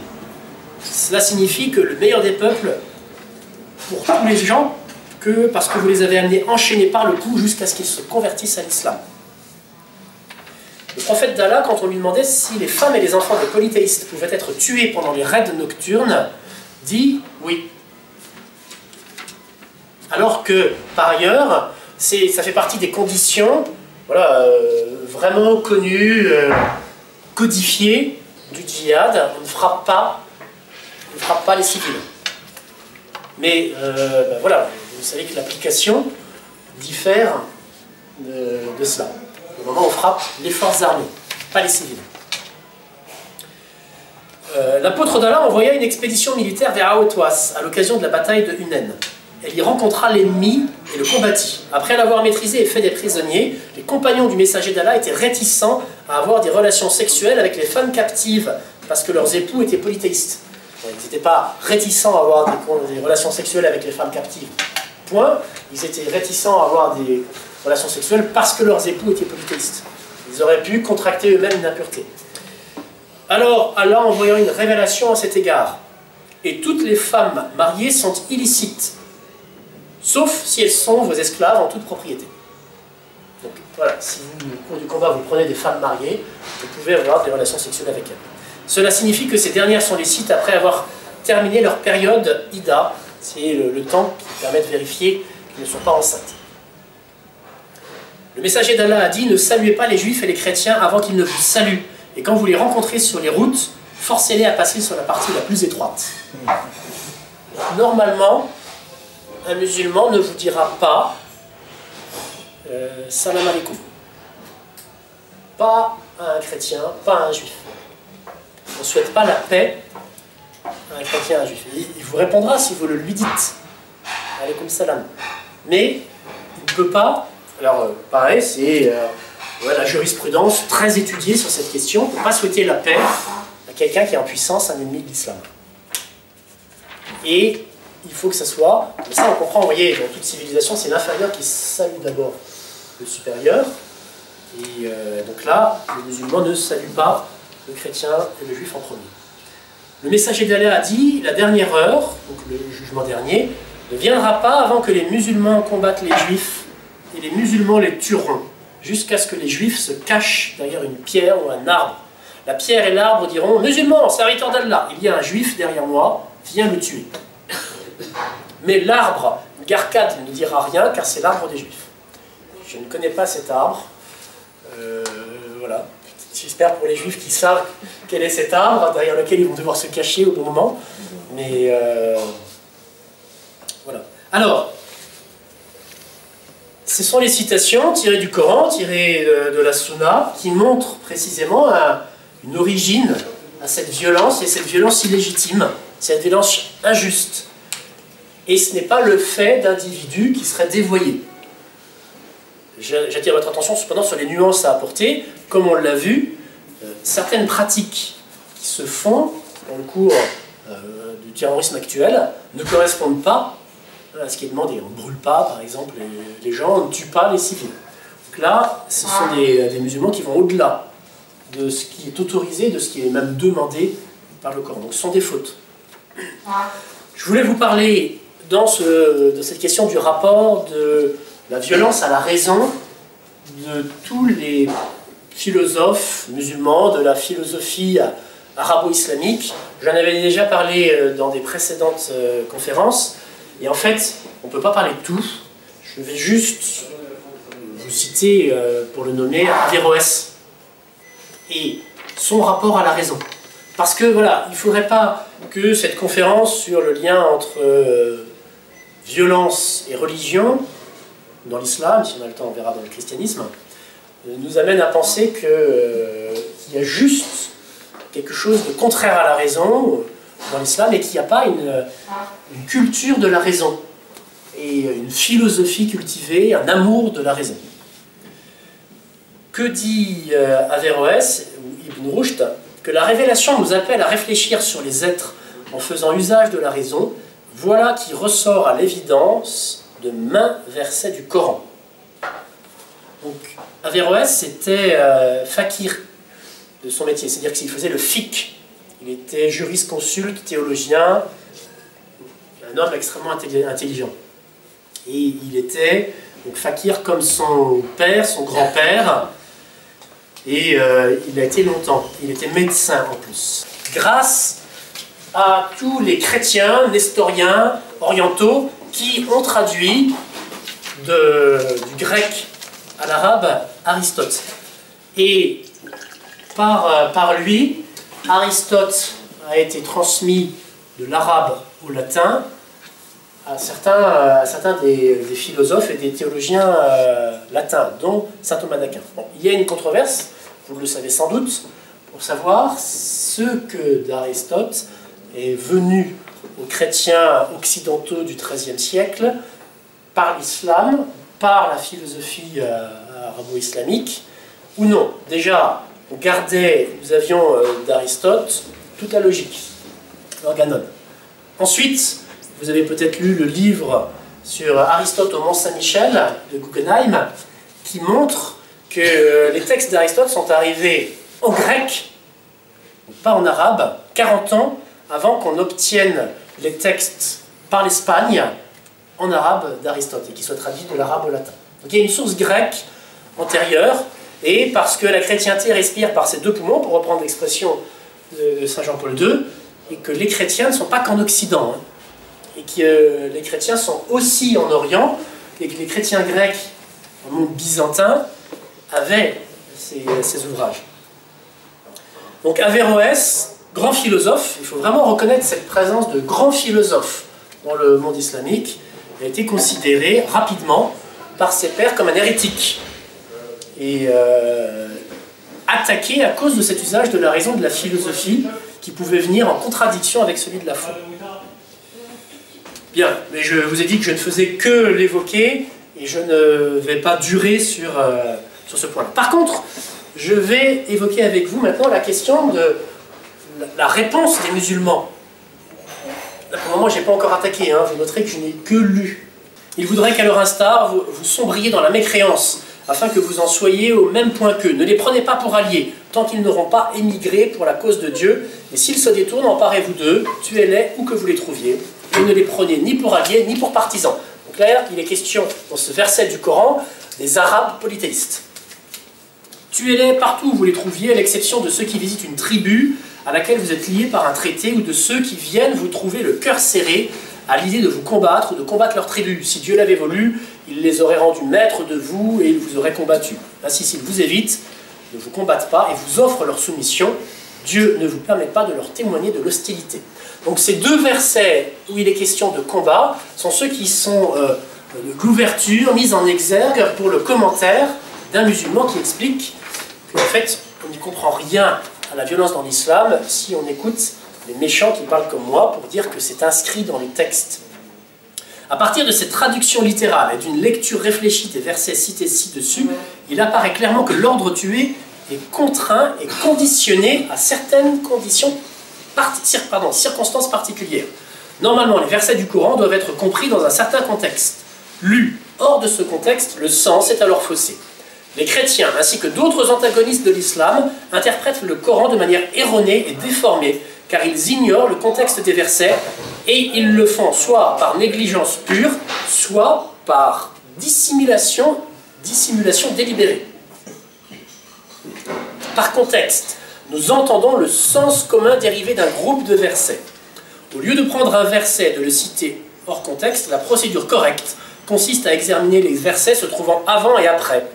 Cela signifie que le meilleur des peuples, pour tous les gens, parce que vous les avez amenés enchaînés par le cou jusqu'à ce qu'ils se convertissent à l'islam. Le prophète d'Allah, quand on lui demandait si les femmes et les enfants des polythéistes pouvaient être tués pendant les raids nocturnes, dit oui. Alors que, par ailleurs, ça fait partie des conditions voilà, vraiment connues, codifiées du djihad. On ne frappe pas les civils. Mais ben voilà, vous savez que l'application diffère de cela. Au moment où on frappe les forces armées, pas les civils. L'apôtre d'Allah envoya une expédition militaire vers Aotwas à l'occasion de la bataille de Hunayn. Elle y rencontra l'ennemi et le combattit. Après l'avoir maîtrisé et fait des prisonniers, les compagnons du messager d'Allah étaient réticents à avoir des relations sexuelles avec les femmes captives parce que leurs époux étaient polythéistes. Ils n'étaient pas réticents à avoir des relations sexuelles avec les femmes captives. Point. Ils étaient réticents à avoir des relations sexuelles parce que leurs époux étaient polythéistes. Ils auraient pu contracter eux-mêmes une impureté. Alors, Allah envoyant une révélation à cet égard. Et toutes les femmes mariées sont illicites, sauf si elles sont vos esclaves en toute propriété. Donc voilà, si vous, au cours du combat, vous prenez des femmes mariées, vous pouvez avoir des relations sexuelles avec elles. Cela signifie que ces dernières sont licites après avoir terminé leur période Ida, c'est le temps qui permet de vérifier qu'elles ne sont pas enceintes. Le messager d'Allah a dit « Ne saluez pas les juifs et les chrétiens avant qu'ils ne vous saluent. Et quand vous les rencontrez sur les routes, forcez-les à passer sur la partie la plus étroite. » Normalement, un musulman ne vous dira pas « Salam alaikum ». Pas à un chrétien, pas à un juif. On ne souhaite pas la paix à un chrétien, à un juif. Il vous répondra si vous le lui dites. Alaykoum salam. Mais il ne peut pas. Alors, pareil, c'est la jurisprudence très étudiée sur cette question. On ne peut pas souhaiter la paix à quelqu'un qui est en puissance, un ennemi de l'islam. Et il faut que ça soit. Mais ça, on comprend, vous voyez, dans toute civilisation, c'est l'inférieur qui salue d'abord le supérieur. Et donc là, le musulman ne salue pas le chrétien et le juif en premier. Le messager d'Allah a dit, la dernière heure, donc le jugement dernier, ne viendra pas avant que les musulmans combattent les juifs et les musulmans les tueront, jusqu'à ce que les juifs se cachent derrière une pierre ou un arbre. La pierre et l'arbre diront, musulmans, serviteurs d'Allah, il y a un juif derrière moi, viens le tuer. Mais l'arbre, Garkad, ne dira rien car c'est l'arbre des juifs. Je ne connais pas cet arbre. Voilà. J'espère pour les Juifs qui savent quel est cet arbre, derrière lequel ils vont devoir se cacher au bon moment. Mais voilà. Alors, ce sont les citations tirées du Coran, tirées de la Sunna, qui montrent précisément une origine à cette violence, et cette violence illégitime, cette violence injuste. Et ce n'est pas le fait d'individus qui seraient dévoyés. J'attire votre attention cependant sur les nuances à apporter. Comme on l'a vu, certaines pratiques qui se font dans le cours du terrorisme actuel ne correspondent pas à ce qui est demandé. On ne brûle pas, par exemple, les gens, on ne tue pas les civils. Donc là, ce sont des musulmans qui vont au-delà de ce qui est autorisé, de ce qui est même demandé par le Coran. Donc ce sont des fautes. Je voulais vous parler de cette question du rapport de la violence à la raison de tous les philosophes musulmans, de la philosophie arabo-islamique. J'en avais déjà parlé dans des précédentes conférences, et en fait, on ne peut pas parler de tout. Je vais juste vous citer, pour le nommer, Averroès et son rapport à la raison. Parce que, voilà, il ne faudrait pas que cette conférence sur le lien entre violence et religion, dans l'islam, si on a le temps on verra dans le christianisme, nous amène à penser qu'il y a juste quelque chose de contraire à la raison dans l'islam et qu'il n'y a pas une culture de la raison et une philosophie cultivée, un amour de la raison. Que dit Averroès ou Ibn Rushd? Que la révélation nous appelle à réfléchir sur les êtres en faisant usage de la raison. Voilà qui ressort à l'évidence de maints versets du Coran. Donc, Averroès, c'était fakir de son métier, c'est-à-dire qu'il faisait le fiqh. Il était jurisconsulte, théologien, un homme extrêmement intelligent. Et il était donc fakir comme son père, son grand-père, et il a été longtemps. Il était médecin en plus. Grâce à tous les chrétiens, nestoriens, orientaux, qui ont traduit du grec à l'arabe Aristote. Et par lui, Aristote a été transmis de l'arabe au latin à certains des philosophes et des théologiens latins, dont saint Thomas d'Aquin. Bon, il y a une controverse, vous le savez sans doute, pour savoir ce que d'Aristote est venu aux chrétiens occidentaux du XIIIe siècle par l'islam, par la philosophie arabo-islamique, ou non. Déjà, nous avions d'Aristote toute la logique, l'organon. Ensuite, vous avez peut-être lu le livre sur Aristote au Mont-Saint-Michel de Guggenheim, qui montre que les textes d'Aristote sont arrivés en grec, pas en arabe, 40 ans avant qu'on obtienne les textes par l'Espagne en arabe d'Aristote, et qui soient traduits de l'arabe au latin. Donc il y a une source grecque antérieure, et parce que la chrétienté respire par ses deux poumons, pour reprendre l'expression de saint Jean-Paul II, et que les chrétiens ne sont pas qu'en Occident, hein, et que les chrétiens sont aussi en Orient, et que les chrétiens grecs, dans le monde byzantin, avaient ces ouvrages. Donc Averroès, grand philosophe, il faut vraiment reconnaître cette présence de grands philosophes dans le monde islamique, a été considéré rapidement par ses pairs comme un hérétique et attaqué à cause de cet usage de la raison de la philosophie qui pouvait venir en contradiction avec celui de la foi. Bien, mais je vous ai dit que je ne faisais que l'évoquer et je ne vais pas durer sur ce point-là. Par contre, je vais évoquer avec vous maintenant la question de la réponse des musulmans. Là, pour le moment, je n'ai pas encore attaqué, hein. Vous noterez que je n'ai que lu. Ils voudraient qu'à leur instar, vous sombriez dans la mécréance, afin que vous en soyez au même point qu'eux. Ne les prenez pas pour alliés, tant qu'ils n'auront pas émigré pour la cause de Dieu. Et s'ils se détournent, emparez-vous d'eux, tuez-les où que vous les trouviez. Et ne les prenez ni pour alliés, ni pour partisans. Donc là, il est question, dans ce verset du Coran, des Arabes polythéistes. Tuez-les partout où vous les trouviez, à l'exception de ceux qui visitent une tribu à laquelle vous êtes liés par un traité, ou de ceux qui viennent vous trouver le cœur serré, à l'idée de vous combattre ou de combattre leur tribu. Si Dieu l'avait voulu, il les aurait rendus maîtres de vous et il vous aurait combattu. Ainsi, s'ils vous évitent, ne vous combattent pas et vous offrent leur soumission, Dieu ne vous permet pas de leur témoigner de l'hostilité. Donc ces deux versets où il est question de combat sont ceux qui sont l'ouverture mise en exergue pour le commentaire d'un musulman qui explique qu'en fait, on n'y comprend rien à la violence dans l'islam si on écoute les méchants qui parlent comme moi pour dire que c'est inscrit dans les textes. À partir de cette traduction littérale et d'une lecture réfléchie des versets cités ci-dessus, il apparaît clairement que l'ordre tué est contraint et conditionné à certaines circonstances particulières. Normalement, les versets du Coran doivent être compris dans un certain contexte. Lus hors de ce contexte, le sens est alors faussé. Les chrétiens, ainsi que d'autres antagonistes de l'islam, interprètent le Coran de manière erronée et déformée, car ils ignorent le contexte des versets, et ils le font soit par négligence pure, soit par dissimulation délibérée. Par contexte, nous entendons le sens commun dérivé d'un groupe de versets. Au lieu de prendre un verset et de le citer hors contexte, la procédure correcte consiste à examiner les versets se trouvant avant et après,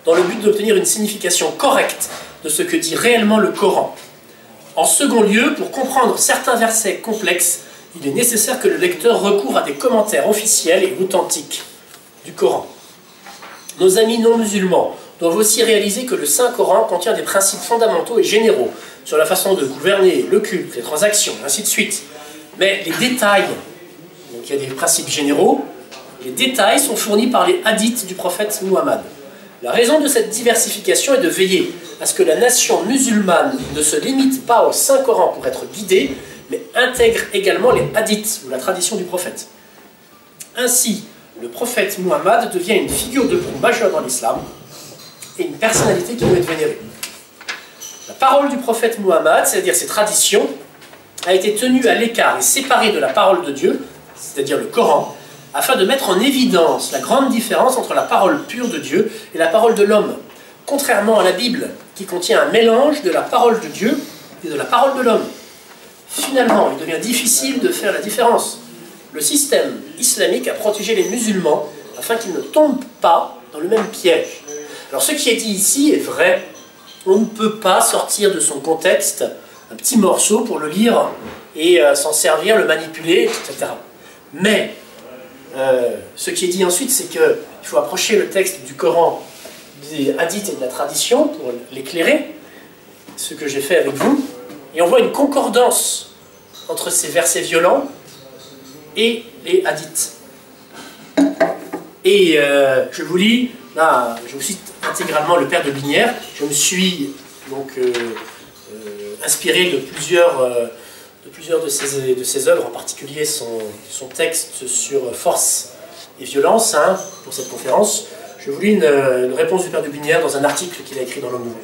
dans le but d'obtenir une signification correcte de ce que dit réellement le Coran. En second lieu, pour comprendre certains versets complexes, il est nécessaire que le lecteur recoure à des commentaires officiels et authentiques du Coran. Nos amis non musulmans doivent aussi réaliser que le Saint-Coran contient des principes fondamentaux et généraux sur la façon de gouverner le culte, les transactions, et ainsi de suite. Mais les détails, donc il y a des principes généraux, les détails sont fournis par les hadiths du prophète Muhammad. La raison de cette diversification est de veiller à ce que la nation musulmane ne se limite pas au Saint-Coran pour être guidée, mais intègre également les hadiths, ou la tradition du prophète. Ainsi, le prophète Muhammad devient une figure de proue majeure dans l'islam et une personnalité qui doit être vénérée. La parole du prophète Muhammad, c'est-à-dire ses traditions, a été tenue à l'écart et séparée de la parole de Dieu, c'est-à-dire le Coran, afin de mettre en évidence la grande différence entre la parole pure de Dieu et la parole de l'homme, contrairement à la Bible, qui contient un mélange de la parole de Dieu et de la parole de l'homme. Finalement, il devient difficile de faire la différence. Le système islamique a protégé les musulmans afin qu'ils ne tombent pas dans le même piège. Alors ce qui est dit ici est vrai. On ne peut pas sortir de son contexte un petit morceau pour le lire et s'en servir, le manipuler, etc. Mais ce qui est dit ensuite, c'est qu'il faut approcher le texte du Coran, des hadiths et de la tradition pour l'éclairer, ce que j'ai fait avec vous, et on voit une concordance entre ces versets violents et les hadiths. Et je vous lis, là, je vous cite intégralement le Père de Binière. Je me suis donc inspiré de plusieurs de ses œuvres, en particulier son texte sur force et violence, pour cette conférence. Je vous lis une réponse du Père de Binière dans un article qu'il a écrit dans l'Homme Nouveau.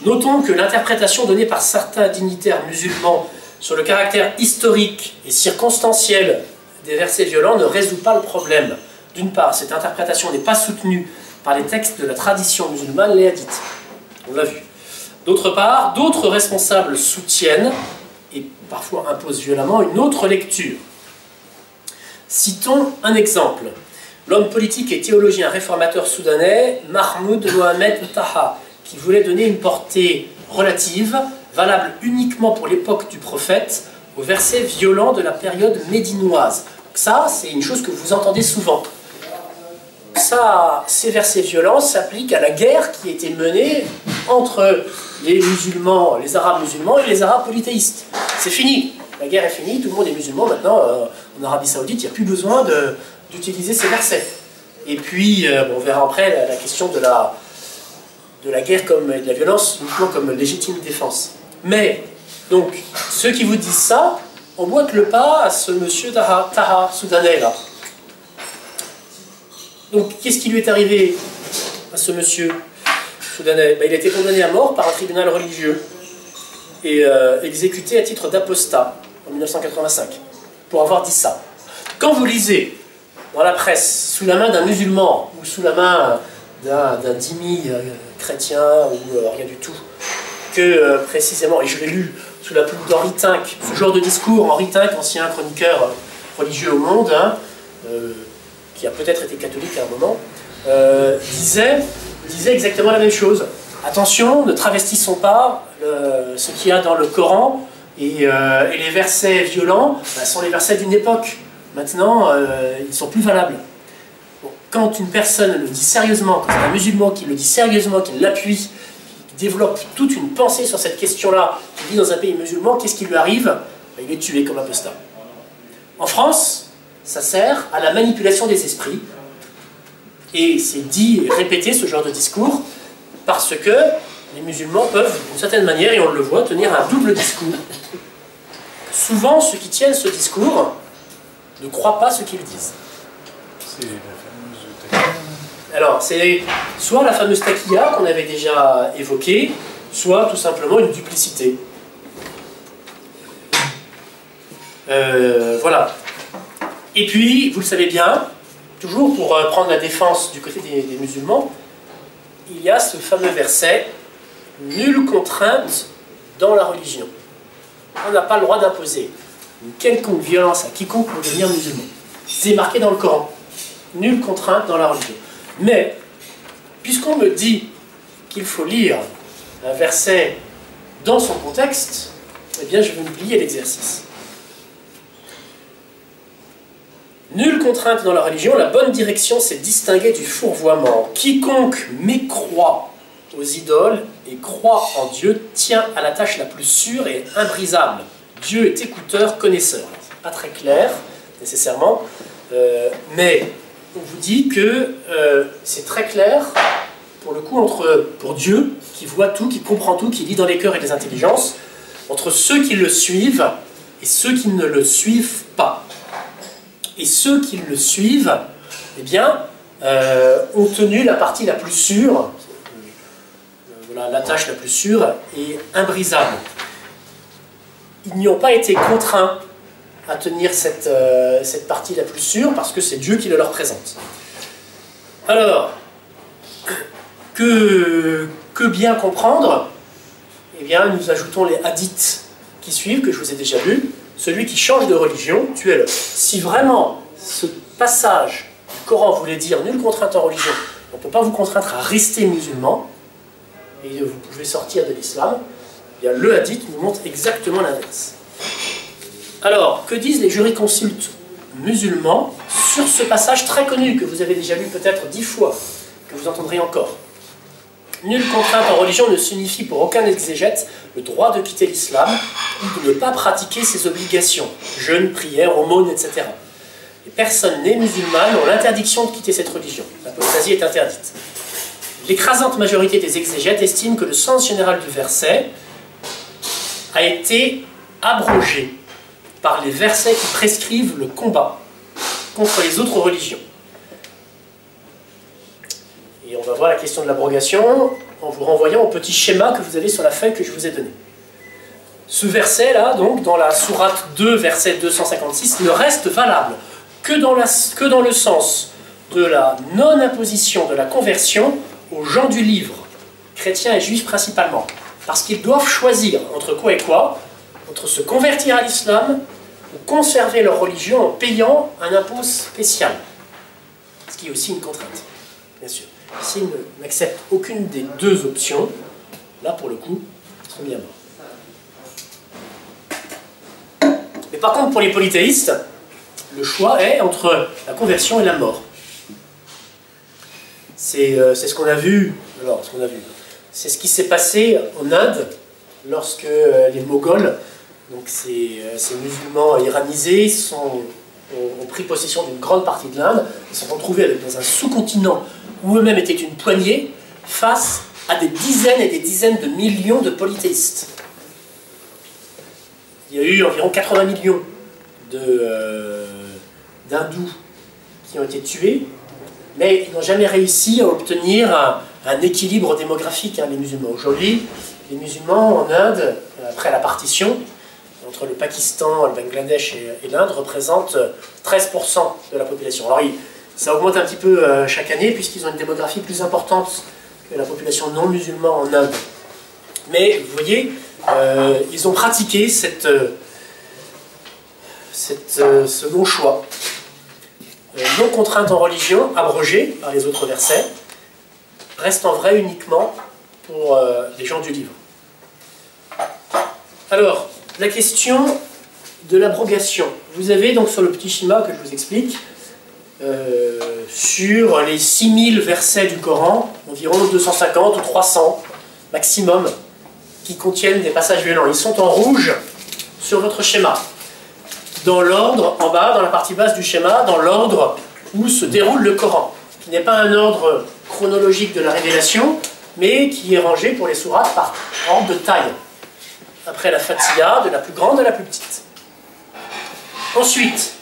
Notons que l'interprétation donnée par certains dignitaires musulmans sur le caractère historique et circonstanciel des versets violents ne résout pas le problème. D'une part, cette interprétation n'est pas soutenue par les textes de la tradition musulmane, les hadiths. On l'a vu. D'autre part, d'autres responsables soutiennent et parfois imposent violemment une autre lecture. Citons un exemple. L'homme politique et théologien réformateur soudanais, Mahmoud Mohamed Taha, qui voulait donner une portée relative, valable uniquement pour l'époque du prophète, aux versets violents de la période médinoise. Ça, c'est une chose que vous entendez souvent. Ça, ces versets violents s'appliquent à la guerre qui a été menée entre les musulmans, les arabes musulmans et les arabes polythéistes. C'est fini. La guerre est finie, tout le monde est musulman. Maintenant, en Arabie Saoudite, il n'y a plus besoin d'utiliser ces versets. Et puis, on verra après la question de la guerre et de la violence uniquement comme légitime défense. Mais, donc, ceux qui vous disent ça emboîtent le pas à ce monsieur Taha, soudanais, là. Donc, qu'est-ce qui lui est arrivé à ce monsieur soudanais? Il a été condamné à mort par un tribunal religieux et exécuté à titre d'apostat en 1985 pour avoir dit ça. Quand vous lisez dans la presse, sous la main d'un musulman ou sous la main d'un dhimmi chrétien ou rien du tout, que précisément, et je l'ai lu sous la plume d'Henri Tinck, ce genre de discours, Henri Tinck, ancien chroniqueur religieux au monde, hein, qui a peut-être été catholique à un moment, disait exactement la même chose. Attention, ne travestissons pas ce qu'il y a dans le Coran, et les versets violents sont les versets d'une époque. Maintenant, ils ne sont plus valables. Bon, quand une personne le dit sérieusement, quand c'est un musulman qui le dit sérieusement, qui l'appuie, qui développe toute une pensée sur cette question-là, qui vit dans un pays musulman, qu'est-ce qui lui arrive? Il est tué comme apostat. En France, ça sert à la manipulation des esprits, et c'est dit et répété ce genre de discours, parce que les musulmans peuvent, d'une certaine manière, et on le voit, tenir un double discours. Souvent, ceux qui tiennent ce discours ne croient pas ce qu'ils disent. C'est la fameuse taquilla. Alors, c'est soit la fameuse taquilla qu'on avait déjà évoquée, soit tout simplement une duplicité. Voilà. Et puis, vous le savez bien, toujours pour prendre la défense du côté des musulmans, il y a ce fameux verset « Nulle contrainte dans la religion ». On n'a pas le droit d'imposer une quelconque violence à quiconque pour devenir musulman. C'est marqué dans le Coran. Nulle contrainte dans la religion. Mais, puisqu'on me dit qu'il faut lire un verset dans son contexte, eh bien je vais oublier l'exercice. Nulle contrainte dans la religion, la bonne direction c'est distinguer du fourvoiement. Quiconque mécroit aux idoles et croit en Dieu tient à la tâche la plus sûre et imbrisable. Dieu est écouteur, connaisseur. C'est pas très clair, nécessairement, mais on vous dit que c'est très clair, pour le coup, pour Dieu, qui voit tout, qui comprend tout, qui lit dans les cœurs et les intelligences, entre ceux qui le suivent et ceux qui ne le suivent pas. Et ceux qui le suivent, eh bien, ont tenu la partie la plus sûre, voilà, la tâche la plus sûre et imbrisable. Ils n'y ont pas été contraints à tenir cette partie la plus sûre parce que c'est Dieu qui le leur présente. Alors, que bien comprendre? Eh bien, nous ajoutons les hadiths qui suivent, que je vous ai déjà lus. Celui qui change de religion, tuez-le. Si vraiment ce passage du Coran voulait dire nulle contrainte en religion, on ne peut pas vous contraindre à rester musulman, et vous pouvez sortir de l'islam, eh bien le hadith nous montre exactement l'inverse. Alors, que disent les jurisconsultes musulmans sur ce passage très connu, que vous avez déjà lu peut-être 10 fois, que vous entendrez encore? Nulle contrainte en religion ne signifie pour aucun exégète le droit de quitter l'islam ou de ne pas pratiquer ses obligations, jeûne, prière, aumône, etc. Les personnes nées musulmanes ont l'interdiction de quitter cette religion. L'apostasie est interdite. L'écrasante majorité des exégètes estiment que le sens général du verset a été abrogé par les versets qui prescrivent le combat contre les autres religions. Et on va voir la question de l'abrogation en vous renvoyant au petit schéma que vous avez sur la feuille que je vous ai donné. Ce verset-là, donc, dans la sourate 2, verset 256, ne reste valable que dans le sens de la non-imposition de la conversion aux gens du livre, chrétiens et juifs principalement. Parce qu'ils doivent choisir entre quoi et quoi, entre se convertir à l'islam ou conserver leur religion en payant un impôt spécial. Ce qui est aussi une contrainte, bien sûr. S'ils n'acceptent aucune des deux options, là pour le coup, ils sont bien morts. Mais par contre, pour les polythéistes, le choix est entre la conversion et la mort. C'est ce qu'on a vu. Alors, c'est ce qui s'est passé en Inde lorsque les Moghols, donc ces musulmans iranisés, ont pris possession d'une grande partie de l'Inde. Ils se sont retrouvés dans un sous-continent où eux-mêmes étaient une poignée face à des dizaines et des dizaines de millions de polythéistes. Il y a eu environ 80 millions d'hindous qui ont été tués, mais ils n'ont jamais réussi à obtenir un équilibre démographique, hein, les musulmans. Aujourd'hui, les musulmans en Inde, après la partition, entre le Pakistan, le Bangladesh et l'Inde, représentent 13% de la population. Alors, ça augmente un petit peu chaque année, puisqu'ils ont une démographie plus importante que la population non musulmane en Inde. Mais, vous voyez, ils ont pratiqué ce bon choix. Non contrainte en religion, abrogée par les autres versets, restant vrai uniquement pour les gens du livre. Alors, la question de l'abrogation. Vous avez donc sur le petit schéma que je vous explique, sur les 6000 versets du Coran, environ 250 ou 300 maximum, qui contiennent des passages violents. Ils sont en rouge sur votre schéma. Dans l'ordre, en bas, dans la partie basse du schéma, dans l'ordre où se déroule le Coran, qui n'est pas un ordre chronologique de la révélation, mais qui est rangé pour les sourates par ordre de taille, après la Fatiha, de la plus grande à la plus petite. Ensuite,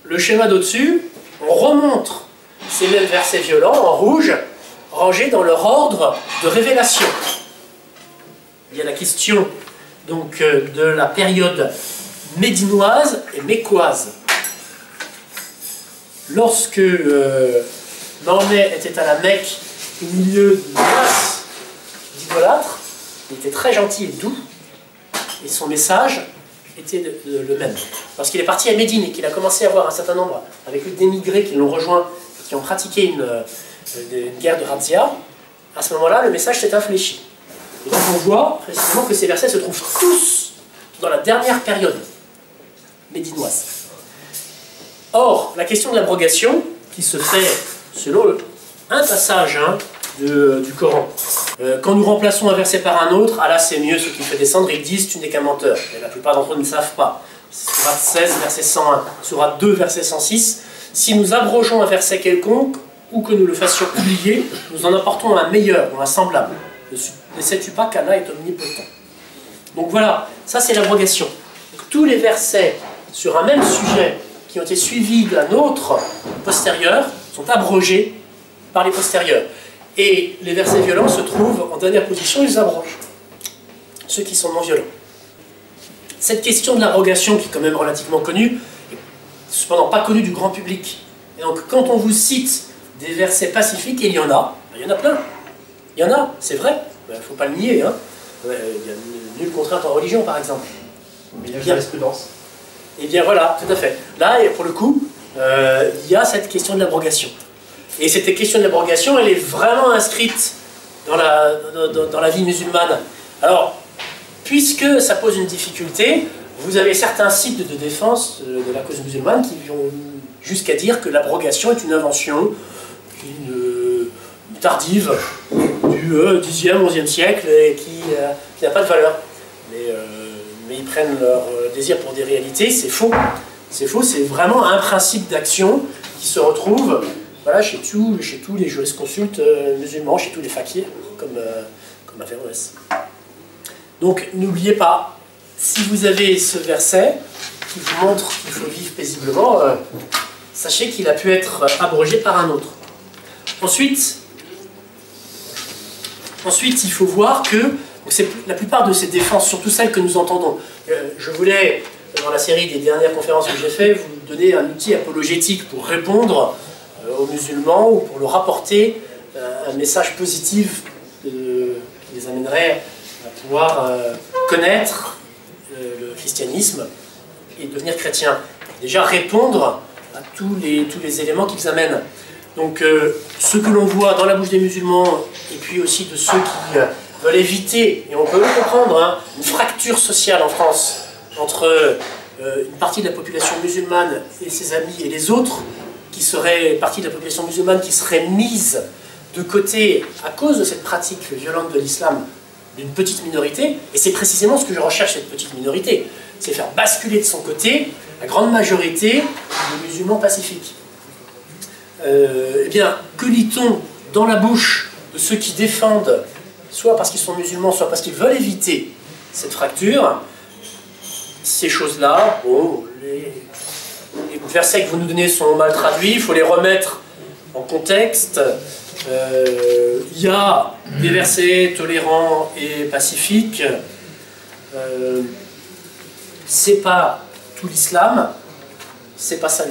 le schéma d'au-dessus, on remonte ces mêmes versets violents en rouge, rangés dans leur ordre de révélation. Il y a la question donc, de la période médinoise et mécoise. Lorsque Mahomet était à la Mecque, au milieu d'une masse d'idolâtres, il était très gentil et doux, et son message était le même. Lorsqu'il est parti à Médine et qu'il a commencé à avoir un certain nombre, avec d'émigrés qui l'ont rejoint, qui ont pratiqué une guerre de razzia, à ce moment-là, le message s'est infléchi. Et donc on voit précisément que ces versets se trouvent tous dans la dernière période médinoise. Or, la question de l'abrogation, qui se fait selon un passage du Coran, quand nous remplaçons un verset par un autre, Allah c'est mieux ce qui fait descendre, ils disent tu n'es qu'un menteur. Et la plupart d'entre eux ne savent pas. Sourate 16, verset 101, Sourate 2, verset 106. Si nous abrogeons un verset quelconque, ou que nous le fassions oublier, nous en apportons un meilleur ou un semblable. Ne sais-tu pas qu'Allah est omnipotent? Donc voilà, ça c'est l'abrogation. Tous les versets sur un même sujet qui ont été suivis d'un autre postérieur sont abrogés par les postérieurs. Et les versets violents se trouvent en dernière position, ils abrogent ceux qui sont non violents. Cette question de l'abrogation, qui est quand même relativement connue, n'est cependant pas connue du grand public. Et donc quand on vous cite des versets pacifiques, et il y en a plein. Il y en a, c'est vrai, il ne faut pas le nier. Hein. Il y a nulle contrainte en religion, par exemple. Mais il y a la jurisprudence. Eh bien voilà, tout à fait. Là, pour le coup, il y a cette question de l'abrogation. Et cette question de l'abrogation, elle est vraiment inscrite dans la vie musulmane. Alors, puisque ça pose une difficulté, vous avez certains sites de défense de la cause musulmane qui vont jusqu'à dire que l'abrogation est une invention tardive du 10e, 11e siècle et qui n'a pas de valeur. Mais ils prennent leur désir pour des réalités, c'est faux. C'est faux, c'est vraiment un principe d'action qui se retrouve voilà, chez tous les jurisconsultes musulmans, chez tous les fakirs, comme Averroès. Donc n'oubliez pas, si vous avez ce verset qui vous montre qu'il faut vivre paisiblement, sachez qu'il a pu être abrogé par un autre. Ensuite, il faut voir que la plupart de ces défenses, surtout celles que nous entendons, je voulais, dans la série des dernières conférences que j'ai faites, vous donner un outil apologétique pour répondre aux musulmans ou pour leur apporter un message positif qui les amènerait à pouvoir connaître le christianisme et devenir chrétien. Déjà répondre à tous les éléments qu'ils amènent. Donc ce que l'on voit dans la bouche des musulmans et puis aussi de ceux qui veulent éviter, et on peut le comprendre, hein, une fracture sociale en France entre une partie de la population musulmane et ses amis et les autres, qui seraient partie de la population musulmane qui serait mise de côté à cause de cette pratique violente de l'islam d'une petite minorité, et c'est précisément ce que je recherche, cette petite minorité, c'est faire basculer de son côté la grande majorité de musulmans pacifiques. Eh bien, que lit-on dans la bouche de ceux qui défendent, soit parce qu'ils sont musulmans, soit parce qu'ils veulent éviter cette fracture? Ces choses-là, bon, les versets que vous nous donnez sont mal traduits, il faut les remettre en contexte. Il y a des versets tolérants et pacifiques. C'est pas tout l'islam. C'est pas ça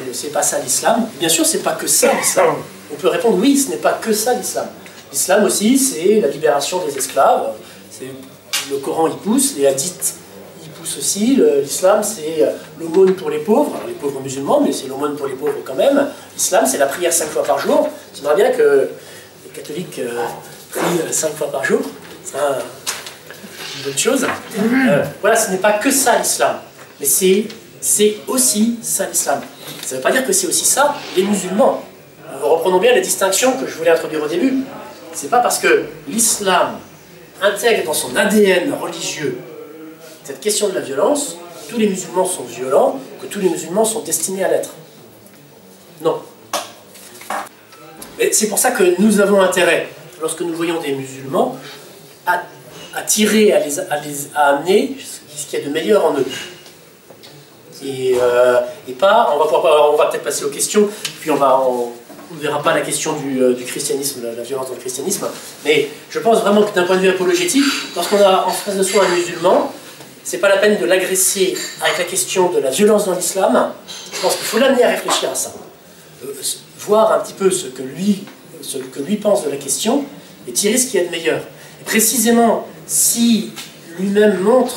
l'islam. Bien sûr, c'est pas que ça l'islam. On peut répondre oui, ce n'est pas que ça l'islam. L'islam aussi, c'est la libération des esclaves. Le Coran y pousse, les hadiths y tous aussi. L'islam, c'est l'aumône pour les pauvres, alors les pauvres musulmans, mais c'est l'aumône pour les pauvres quand même. L'islam, c'est la prière 5 fois par jour. J'aimerais bien que les catholiques prient 5 fois par jour. C'est une bonne chose. Voilà, ce n'est pas que ça l'islam, mais c'est aussi ça l'islam. Ça ne veut pas dire que c'est aussi ça les musulmans. Reprenons bien la distinction que je voulais introduire au début. C'est pas parce que l'islam intègre dans son ADN religieux cette question de la violence, tous les musulmans sont violents, que tous les musulmans sont destinés à l'être. Non. Et c'est pour ça que nous avons intérêt, lorsque nous voyons des musulmans, à tirer, à amener ce qu'il y a de meilleur en eux. Et pas, on va peut-être passer aux questions, puis on ne verra pas la question du christianisme, la violence dans le christianisme, mais je pense vraiment que d'un point de vue apologétique, lorsqu'on a en face de soi un musulman, c'est pas la peine de l'agresser avec la question de la violence dans l'islam. Je pense qu'il faut l'amener à réfléchir à ça. Voir un petit peu ce que lui pense de la question et tirer ce qu'il y a de meilleur. Et précisément, si lui-même montre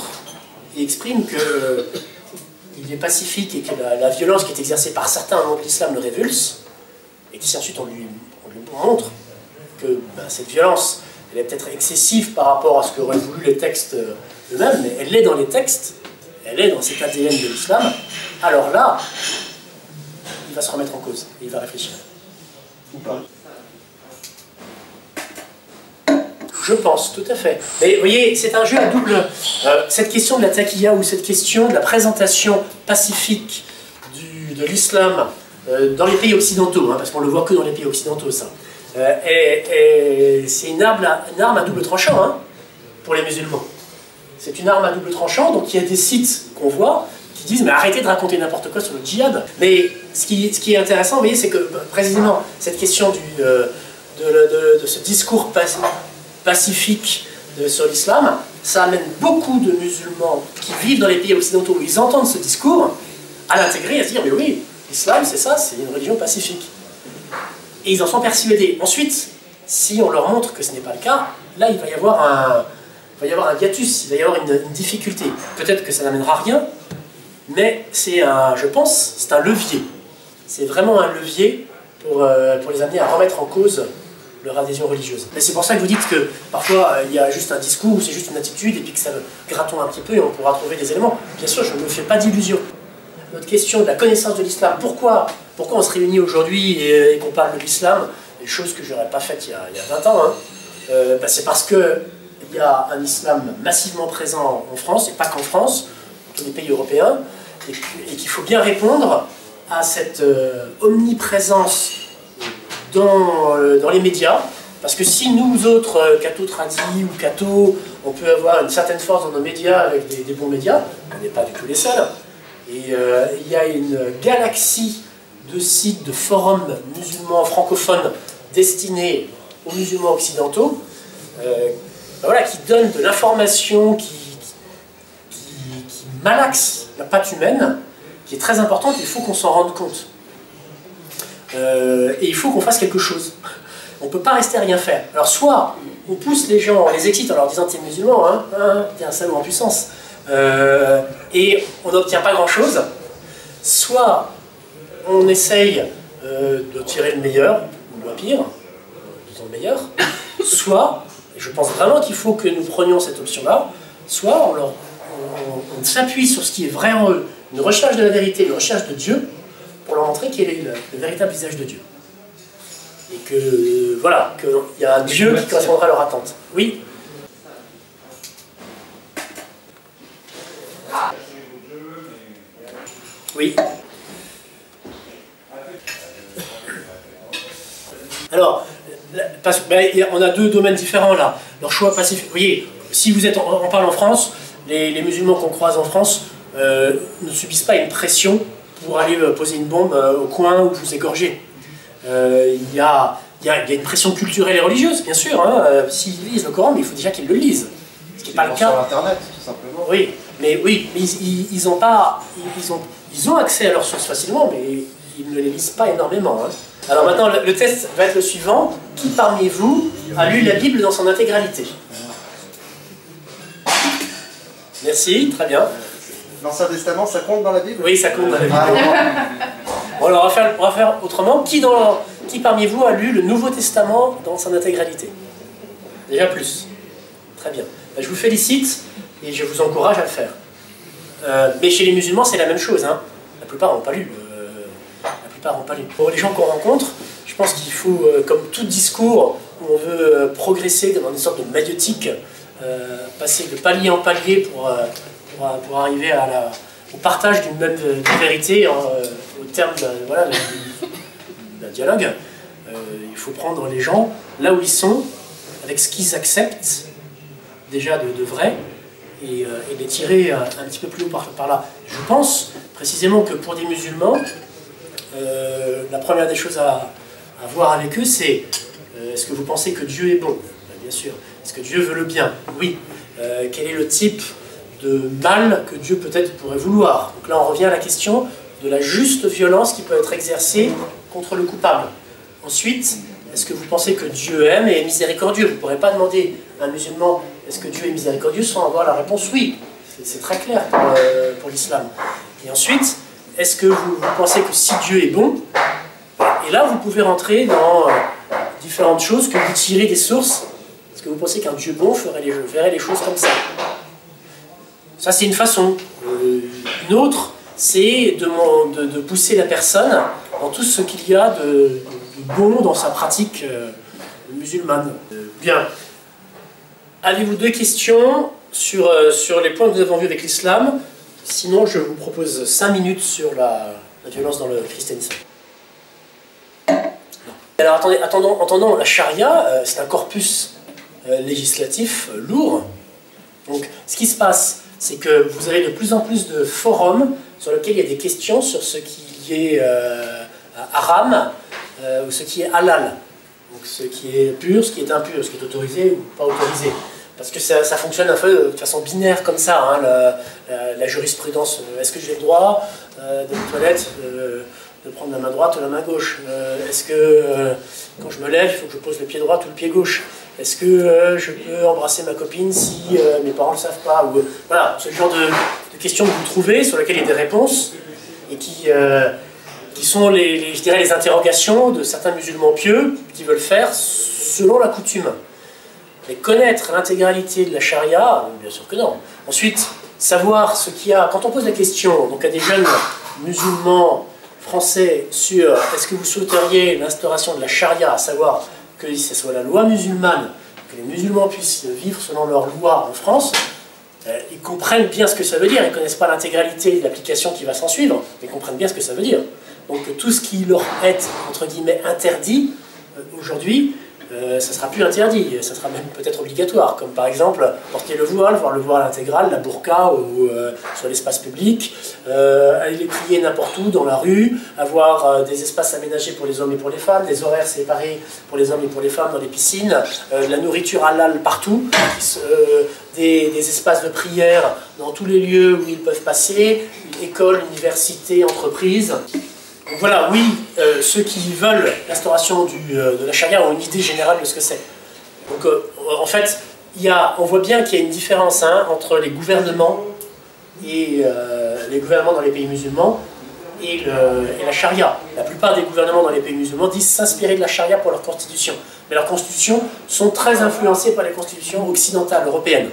et exprime qu'il est pacifique et que la violence qui est exercée par certains au nom de l'islam le révulse, et que si ensuite on lui montre que cette violence elle est peut-être excessive par rapport à ce qu'auraient voulu les textes eux-mêmes, mais elle est dans les textes, elle est dans cet ADN de l'islam, alors là, il va se remettre en cause, et il va réfléchir. Ou pas. Je pense, tout à fait. Mais vous voyez, c'est un jeu à double... cette question de la taqiyya, ou cette question de la présentation pacifique de l'islam dans les pays occidentaux, parce qu'on ne le voit que dans les pays occidentaux, ça. C'est une arme à double tranchant pour les musulmans. C'est une arme à double tranchant, donc il y a des sites qu'on voit qui disent mais arrêtez de raconter n'importe quoi sur le djihad. Mais ce qui est intéressant, vous voyez, c'est que précisément cette question de ce discours pacifique sur l'islam, ça amène beaucoup de musulmans qui vivent dans les pays occidentaux où ils entendent ce discours à l'intégrer et à se dire mais oui, l'islam c'est ça, c'est une religion pacifique. Et ils en sont persuadés. Ensuite, si on leur montre que ce n'est pas le cas, là il va y avoir un hiatus, il va y avoir une difficulté. Peut-être que ça n'amènera rien, mais je pense, c'est un levier. C'est vraiment un levier pour les amener à remettre en cause leur adhésion religieuse. Mais c'est pour ça que vous dites que parfois il y a juste un discours, ou c'est juste une attitude, et puis que ça grattons un petit peu et on pourra trouver des éléments. Bien sûr, je ne me fais pas d'illusions. Notre question de la connaissance de l'islam, pourquoi on se réunit aujourd'hui et qu'on parle de l'islam, des choses que je n'aurais pas faites il y a 20 ans, c'est parce qu'il y a un islam massivement présent en France, et pas qu'en France, dans tous les pays européens, et qu'il faut bien répondre à cette omniprésence dans les médias, parce que si nous autres, catho tradis ou catho, on peut avoir une certaine force dans nos médias avec des bons médias, on n'est pas du tout les seuls. Et il y a une galaxie de sites, de forums musulmans francophones destinés aux musulmans occidentaux, qui donnent de l'information, qui malaxe la patte humaine, qui est très importante, il faut qu'on s'en rende compte. Et il faut qu'on fasse quelque chose. On ne peut pas rester à rien faire. Alors soit on pousse les gens, on les excite en leur disant t'es musulman, t'es un salaud en puissance, et on n'obtient pas grand chose, soit on essaye de tirer le meilleur, ou le pire, disons le meilleur, soit, et je pense vraiment qu'il faut que nous prenions cette option-là, soit on s'appuie sur ce qui est vrai en eux, une recherche de la vérité, une recherche de Dieu, pour leur montrer quel est le véritable visage de Dieu. Et que, voilà, qu'il y a un Dieu qui correspondra à leur attente. Oui ? Oui. Alors, on a deux domaines différents là. Leur choix pacifique. Vous voyez, si vous êtes, on parle en France, les musulmans qu'on croise en France ne subissent pas une pression pour aller poser une bombe au coin où vous égorgez. Il y a une pression culturelle et religieuse, bien sûr. S'ils lisent le Coran, mais il faut déjà qu'ils le lisent. Ce qui n'est pas le cas. Sur Internet, tout simplement. Oui, mais ils ont accès à leurs sources facilement, mais ils ne les lisent pas énormément. Alors maintenant, le test va être le suivant. Qui parmi vous a lu la Bible dans son intégralité? Merci, très bien. L'Ancien Testament, ça compte dans la Bible? Oui, ça compte dans la Bible. Bon, alors on va faire autrement. Qui parmi vous a lu le Nouveau Testament dans son intégralité? Déjà plus. Très bien. Ben, je vous félicite et je vous encourage à le faire. Mais chez les musulmans, c'est la même chose. Hein. La plupart n'ont pas lu. Pour les gens qu'on rencontre, je pense qu'il faut, comme tout discours où on veut progresser dans une sorte de maïeutique, passer de palier en palier pour arriver au partage d'une même vérité au terme d'un dialogue. Il faut prendre les gens là où ils sont, avec ce qu'ils acceptent déjà de vrai, et les tirer un petit peu plus haut par là. Je pense précisément que pour des musulmans, la première des choses à voir avec eux, c'est est-ce que vous pensez que Dieu est bon? Bien sûr. Est-ce que Dieu veut le bien? Oui. Quel est le type de mal que Dieu peut-être pourrait vouloir? Donc là, on revient à la question de la juste violence qui peut être exercée contre le coupable. Ensuite, est-ce que vous pensez que Dieu aime et est miséricordieux? Vous ne pourrez pas demander à un musulman est-ce que Dieu est miséricordieux sans avoir la réponse oui. C'est très clair pour l'islam. Et ensuite, est-ce que vous pensez que si Dieu est bon, et là vous pouvez rentrer dans différentes choses que vous tirez des sources. Est-ce que vous pensez qu'un Dieu bon verrait les choses comme ça? Ça c'est une façon. Une autre, c'est de pousser la personne dans tout ce qu'il y a de bon dans sa pratique musulmane. Bien. Avez-vous deux questions sur les points que nous avons vus avec l'islam? Sinon, je vous propose 5 minutes sur la violence dans le christianisme. Alors, entendons, la charia, c'est un corpus législatif lourd. Donc, ce qui se passe, c'est que vous avez de plus en plus de forums sur lesquels il y a des questions sur ce qui est haram ou ce qui est halal. Donc, ce qui est pur, ce qui est impur, ce qui est autorisé ou pas autorisé. Parce que ça fonctionne un peu de façon binaire comme ça, hein, la jurisprudence. Est-ce que j'ai le droit aux toilettes de prendre la main droite ou la main gauche? Est-ce que quand je me lève, il faut que je pose le pied droit ou le pied gauche? Est-ce que je peux embrasser ma copine si mes parents ne le savent pas? Voilà, ce genre de questions que vous trouvez, sur lesquelles il y a des réponses, et qui sont je dirais, les interrogations de certains musulmans pieux qui veulent faire selon la coutume. Mais connaître l'intégralité de la charia, bien sûr que non. Ensuite, savoir ce qu'il y a, quand on pose la question donc à des jeunes musulmans français sur est-ce que vous souhaiteriez l'instauration de la charia, à savoir que ce soit la loi musulmane, que les musulmans puissent vivre selon leur loi en France, ils comprennent bien ce que ça veut dire, ils ne connaissent pas l'intégralité de l'application qui va s'en suivre, mais ils comprennent bien ce que ça veut dire. Donc tout ce qui leur est, entre guillemets, interdit, aujourd'hui, ça ne sera plus interdit, ça sera même peut-être obligatoire, comme par exemple porter le voile, voir le voile intégral, la burqa ou sur l'espace public, aller prier n'importe où dans la rue, avoir des espaces aménagés pour les hommes et pour les femmes, des horaires séparés pour les hommes et pour les femmes dans les piscines, la nourriture halal partout, des espaces de prière dans tous les lieux où ils peuvent passer, écoles, universités, entreprises. Donc voilà, oui, ceux qui veulent l'instauration de la charia ont une idée générale de ce que c'est. Donc en fait, on voit bien qu'il y a une différence entre les gouvernements et les gouvernements dans les pays musulmans et la charia. La plupart des gouvernements dans les pays musulmans disent s'inspirer de la charia pour leur constitution. Mais leurs constitutions sont très influencées par les constitutions occidentales, européennes.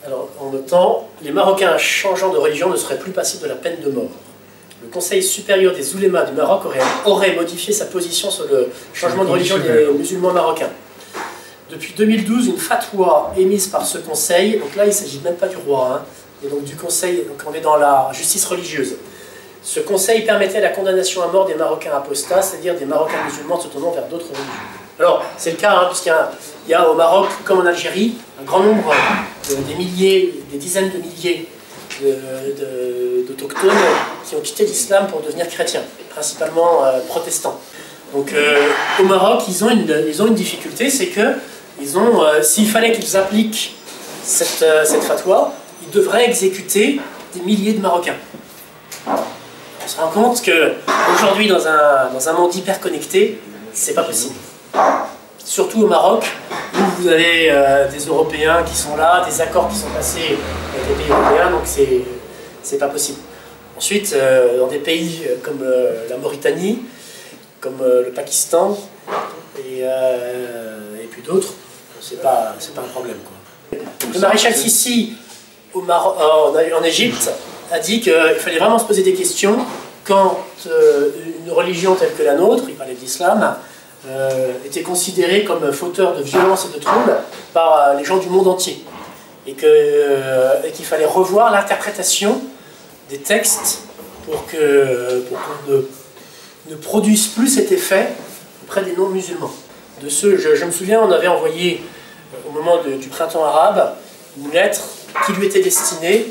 Alors, en notant, les Marocains changeant de religion ne seraient plus passibles de la peine de mort. Le Conseil supérieur des oulémas du Maroc aurait modifié sa position sur le changement de religion des musulmans marocains. Depuis 2012, une fatwa émise par ce conseil, donc là il ne s'agit même pas du roi, et donc du conseil, donc on est dans la justice religieuse. Ce conseil permettait la condamnation à mort des Marocains apostats, c'est-à-dire des Marocains musulmans se tournant vers d'autres religions. Alors, c'est le cas, puisqu'il y a au Maroc, comme en Algérie, un grand nombre, des dizaines de milliers d'autochtones qui ont quitté l'islam pour devenir chrétiens, principalement protestants. Donc au Maroc, ils ont une difficulté, c'est que s'il fallait qu'ils appliquent cette fatwa, ils devraient exécuter des milliers de Marocains. On se rend compte qu'aujourd'hui, dans un monde hyper connecté, c'est pas possible. Surtout au Maroc, Vous avez des Européens qui sont là, des accords qui sont passés avec les pays européens, donc c'est pas possible. Ensuite, dans des pays comme la Mauritanie, comme le Pakistan et puis d'autres, c'est pas un problème, quoi. Le maréchal Sissi en Égypte a dit qu'il fallait vraiment se poser des questions quand une religion telle que la nôtre, il parlait de l'islam, était considérée comme fauteur de violence et de troubles par les gens du monde entier. Et qu'il fallait revoir l'interprétation des textes pour qu'on ne produise plus cet effet auprès des non-musulmans. Je me souviens, on avait envoyé, au moment du printemps arabe, une lettre qui lui était destinée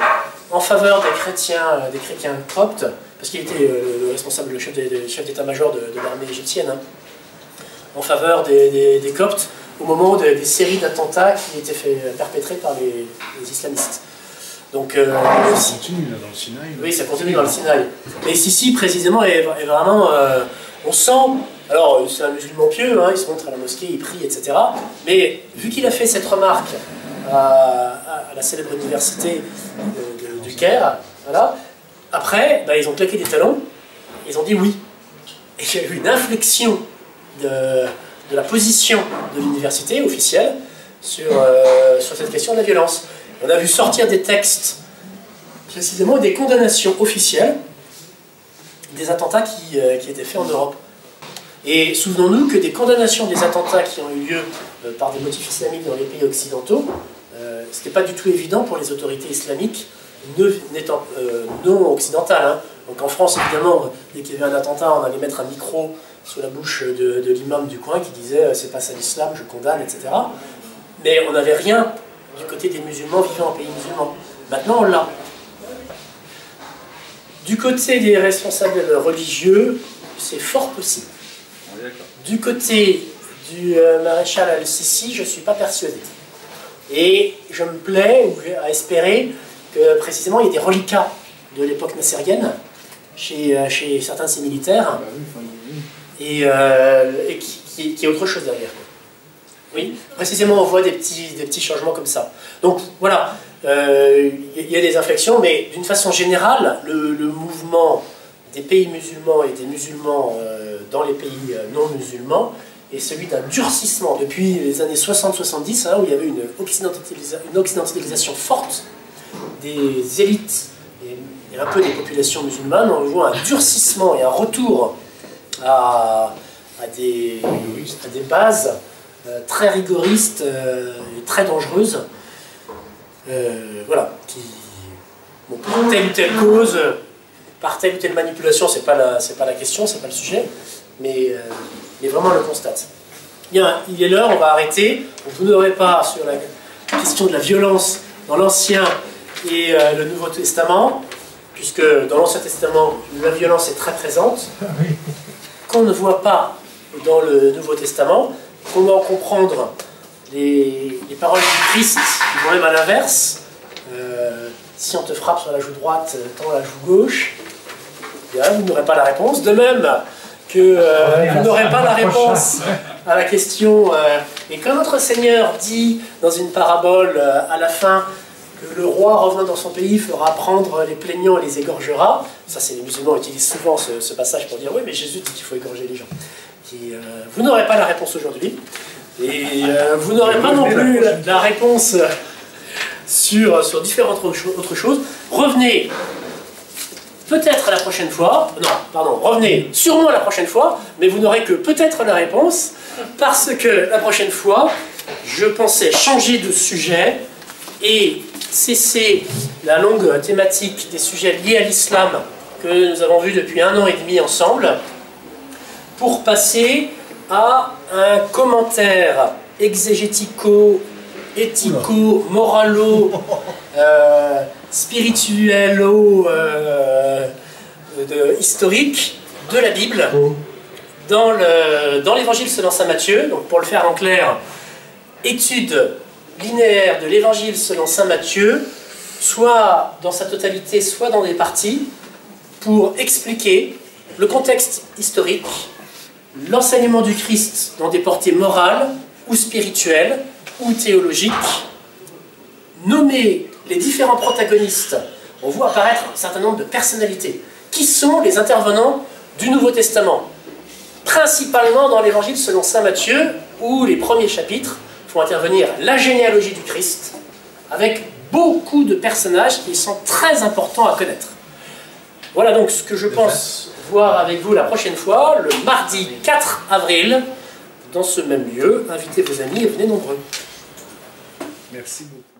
en faveur des chrétiens coptes, parce qu'il était le responsable, le chef d'état-major de l'armée égyptienne, hein, en faveur des coptes, au moment des séries d'attentats qui étaient perpétrés par les islamistes. Donc, ça continue là, dans le Sinaï. Oui, ça continue dans le Sinaï. Mais Sissi, précisément, est vraiment... on sent... Alors, c'est un musulman pieux, hein, il se montre à la mosquée, il prie, etc. Mais vu qu'il a fait cette remarque à la célèbre université du Caire, voilà, après, ils ont claqué des talons, ils ont dit oui. Et il y a eu une inflexion de la position de l'université officielle sur cette question de la violence. On a vu sortir des textes, précisément des condamnations officielles des attentats qui étaient faits en Europe. Et souvenons-nous que des condamnations des attentats qui ont eu lieu par des motifs islamiques dans les pays occidentaux, ce n'était pas du tout évident pour les autorités islamiques non occidentales. Hein. Donc en France, évidemment, dès qu'il y avait un attentat, on allait mettre un micro sous la bouche de l'imam du coin qui disait « c'est pas ça l'islam, je condamne », etc. Mais on n'avait rien du côté des musulmans vivant en pays musulmans. Maintenant, on l'a. Du côté des responsables religieux, c'est fort possible. Du côté du maréchal al-Sissi, je ne suis pas persuadé. Et je me plais à espérer que précisément il y ait des reliquats de l'époque nassérienne chez certains de ces militaires et qu'il y ait autre chose derrière. Oui, précisément on voit des petits changements comme ça. Donc voilà, il y a des inflexions, mais d'une façon générale, le mouvement des pays musulmans et des musulmans dans les pays non musulmans est celui d'un durcissement depuis les années 60-70, hein, où il y avait une occidentalisation forte des élites et un peu des populations musulmanes. On voit un durcissement et un retour à des bases très rigoristes et très dangereuses, voilà, bon, pour telle ou telle cause, par telle ou telle manipulation, c'est pas la question, c'est pas le sujet, mais vraiment on le constate. Il est l'heure, on va arrêter. Vous n'aurez pas sur la question de la violence dans l'Ancien et le Nouveau Testament, puisque dans l'Ancien Testament, la violence est très présente, qu'on ne voit pas dans le Nouveau Testament. Comment comprendre les paroles du Christ qui vont même à l'inverse. Si on te frappe sur la joue droite, tends la joue gauche. Bien, vous n'aurez pas la réponse. De même que vous n'aurez pas la réponse à la question. Et quand notre Seigneur dit dans une parabole à la fin que le roi revenant dans son pays fera prendre les plaignants et les égorgera, ça c'est les musulmans utilisent souvent ce passage pour dire oui mais Jésus dit qu'il faut égorger les gens. Vous n'aurez pas la réponse aujourd'hui, et vous n'aurez pas non plus la réponse sur différentes autres choses. Revenez peut-être la prochaine fois, non, pardon, revenez sûrement la prochaine fois, mais vous n'aurez que peut-être la réponse, parce que la prochaine fois, je pensais changer de sujet et cesser la longue thématique des sujets liés à l'islam que nous avons vu depuis 1 an et demi ensemble, pour passer à un commentaire exégético, éthico, moralo, spirituelo, historique de la Bible dans l'évangile selon saint Matthieu. Donc pour le faire en clair, étude linéaire de l'évangile selon saint Matthieu, soit dans sa totalité, soit dans des parties, pour expliquer le contexte historique, l'enseignement du Christ dans des portées morales ou spirituelles, ou théologique, nommer les différents protagonistes, on voit apparaître un certain nombre de personnalités. Qui sont les intervenants du Nouveau Testament? Principalement dans l'Évangile selon saint Matthieu, où les premiers chapitres font intervenir la généalogie du Christ, avec beaucoup de personnages qui sont très importants à connaître. Voilà donc ce que je pense voir avec vous la prochaine fois, le mardi 4 avril, dans ce même lieu. Invitez vos amis et venez nombreux. Merci beaucoup.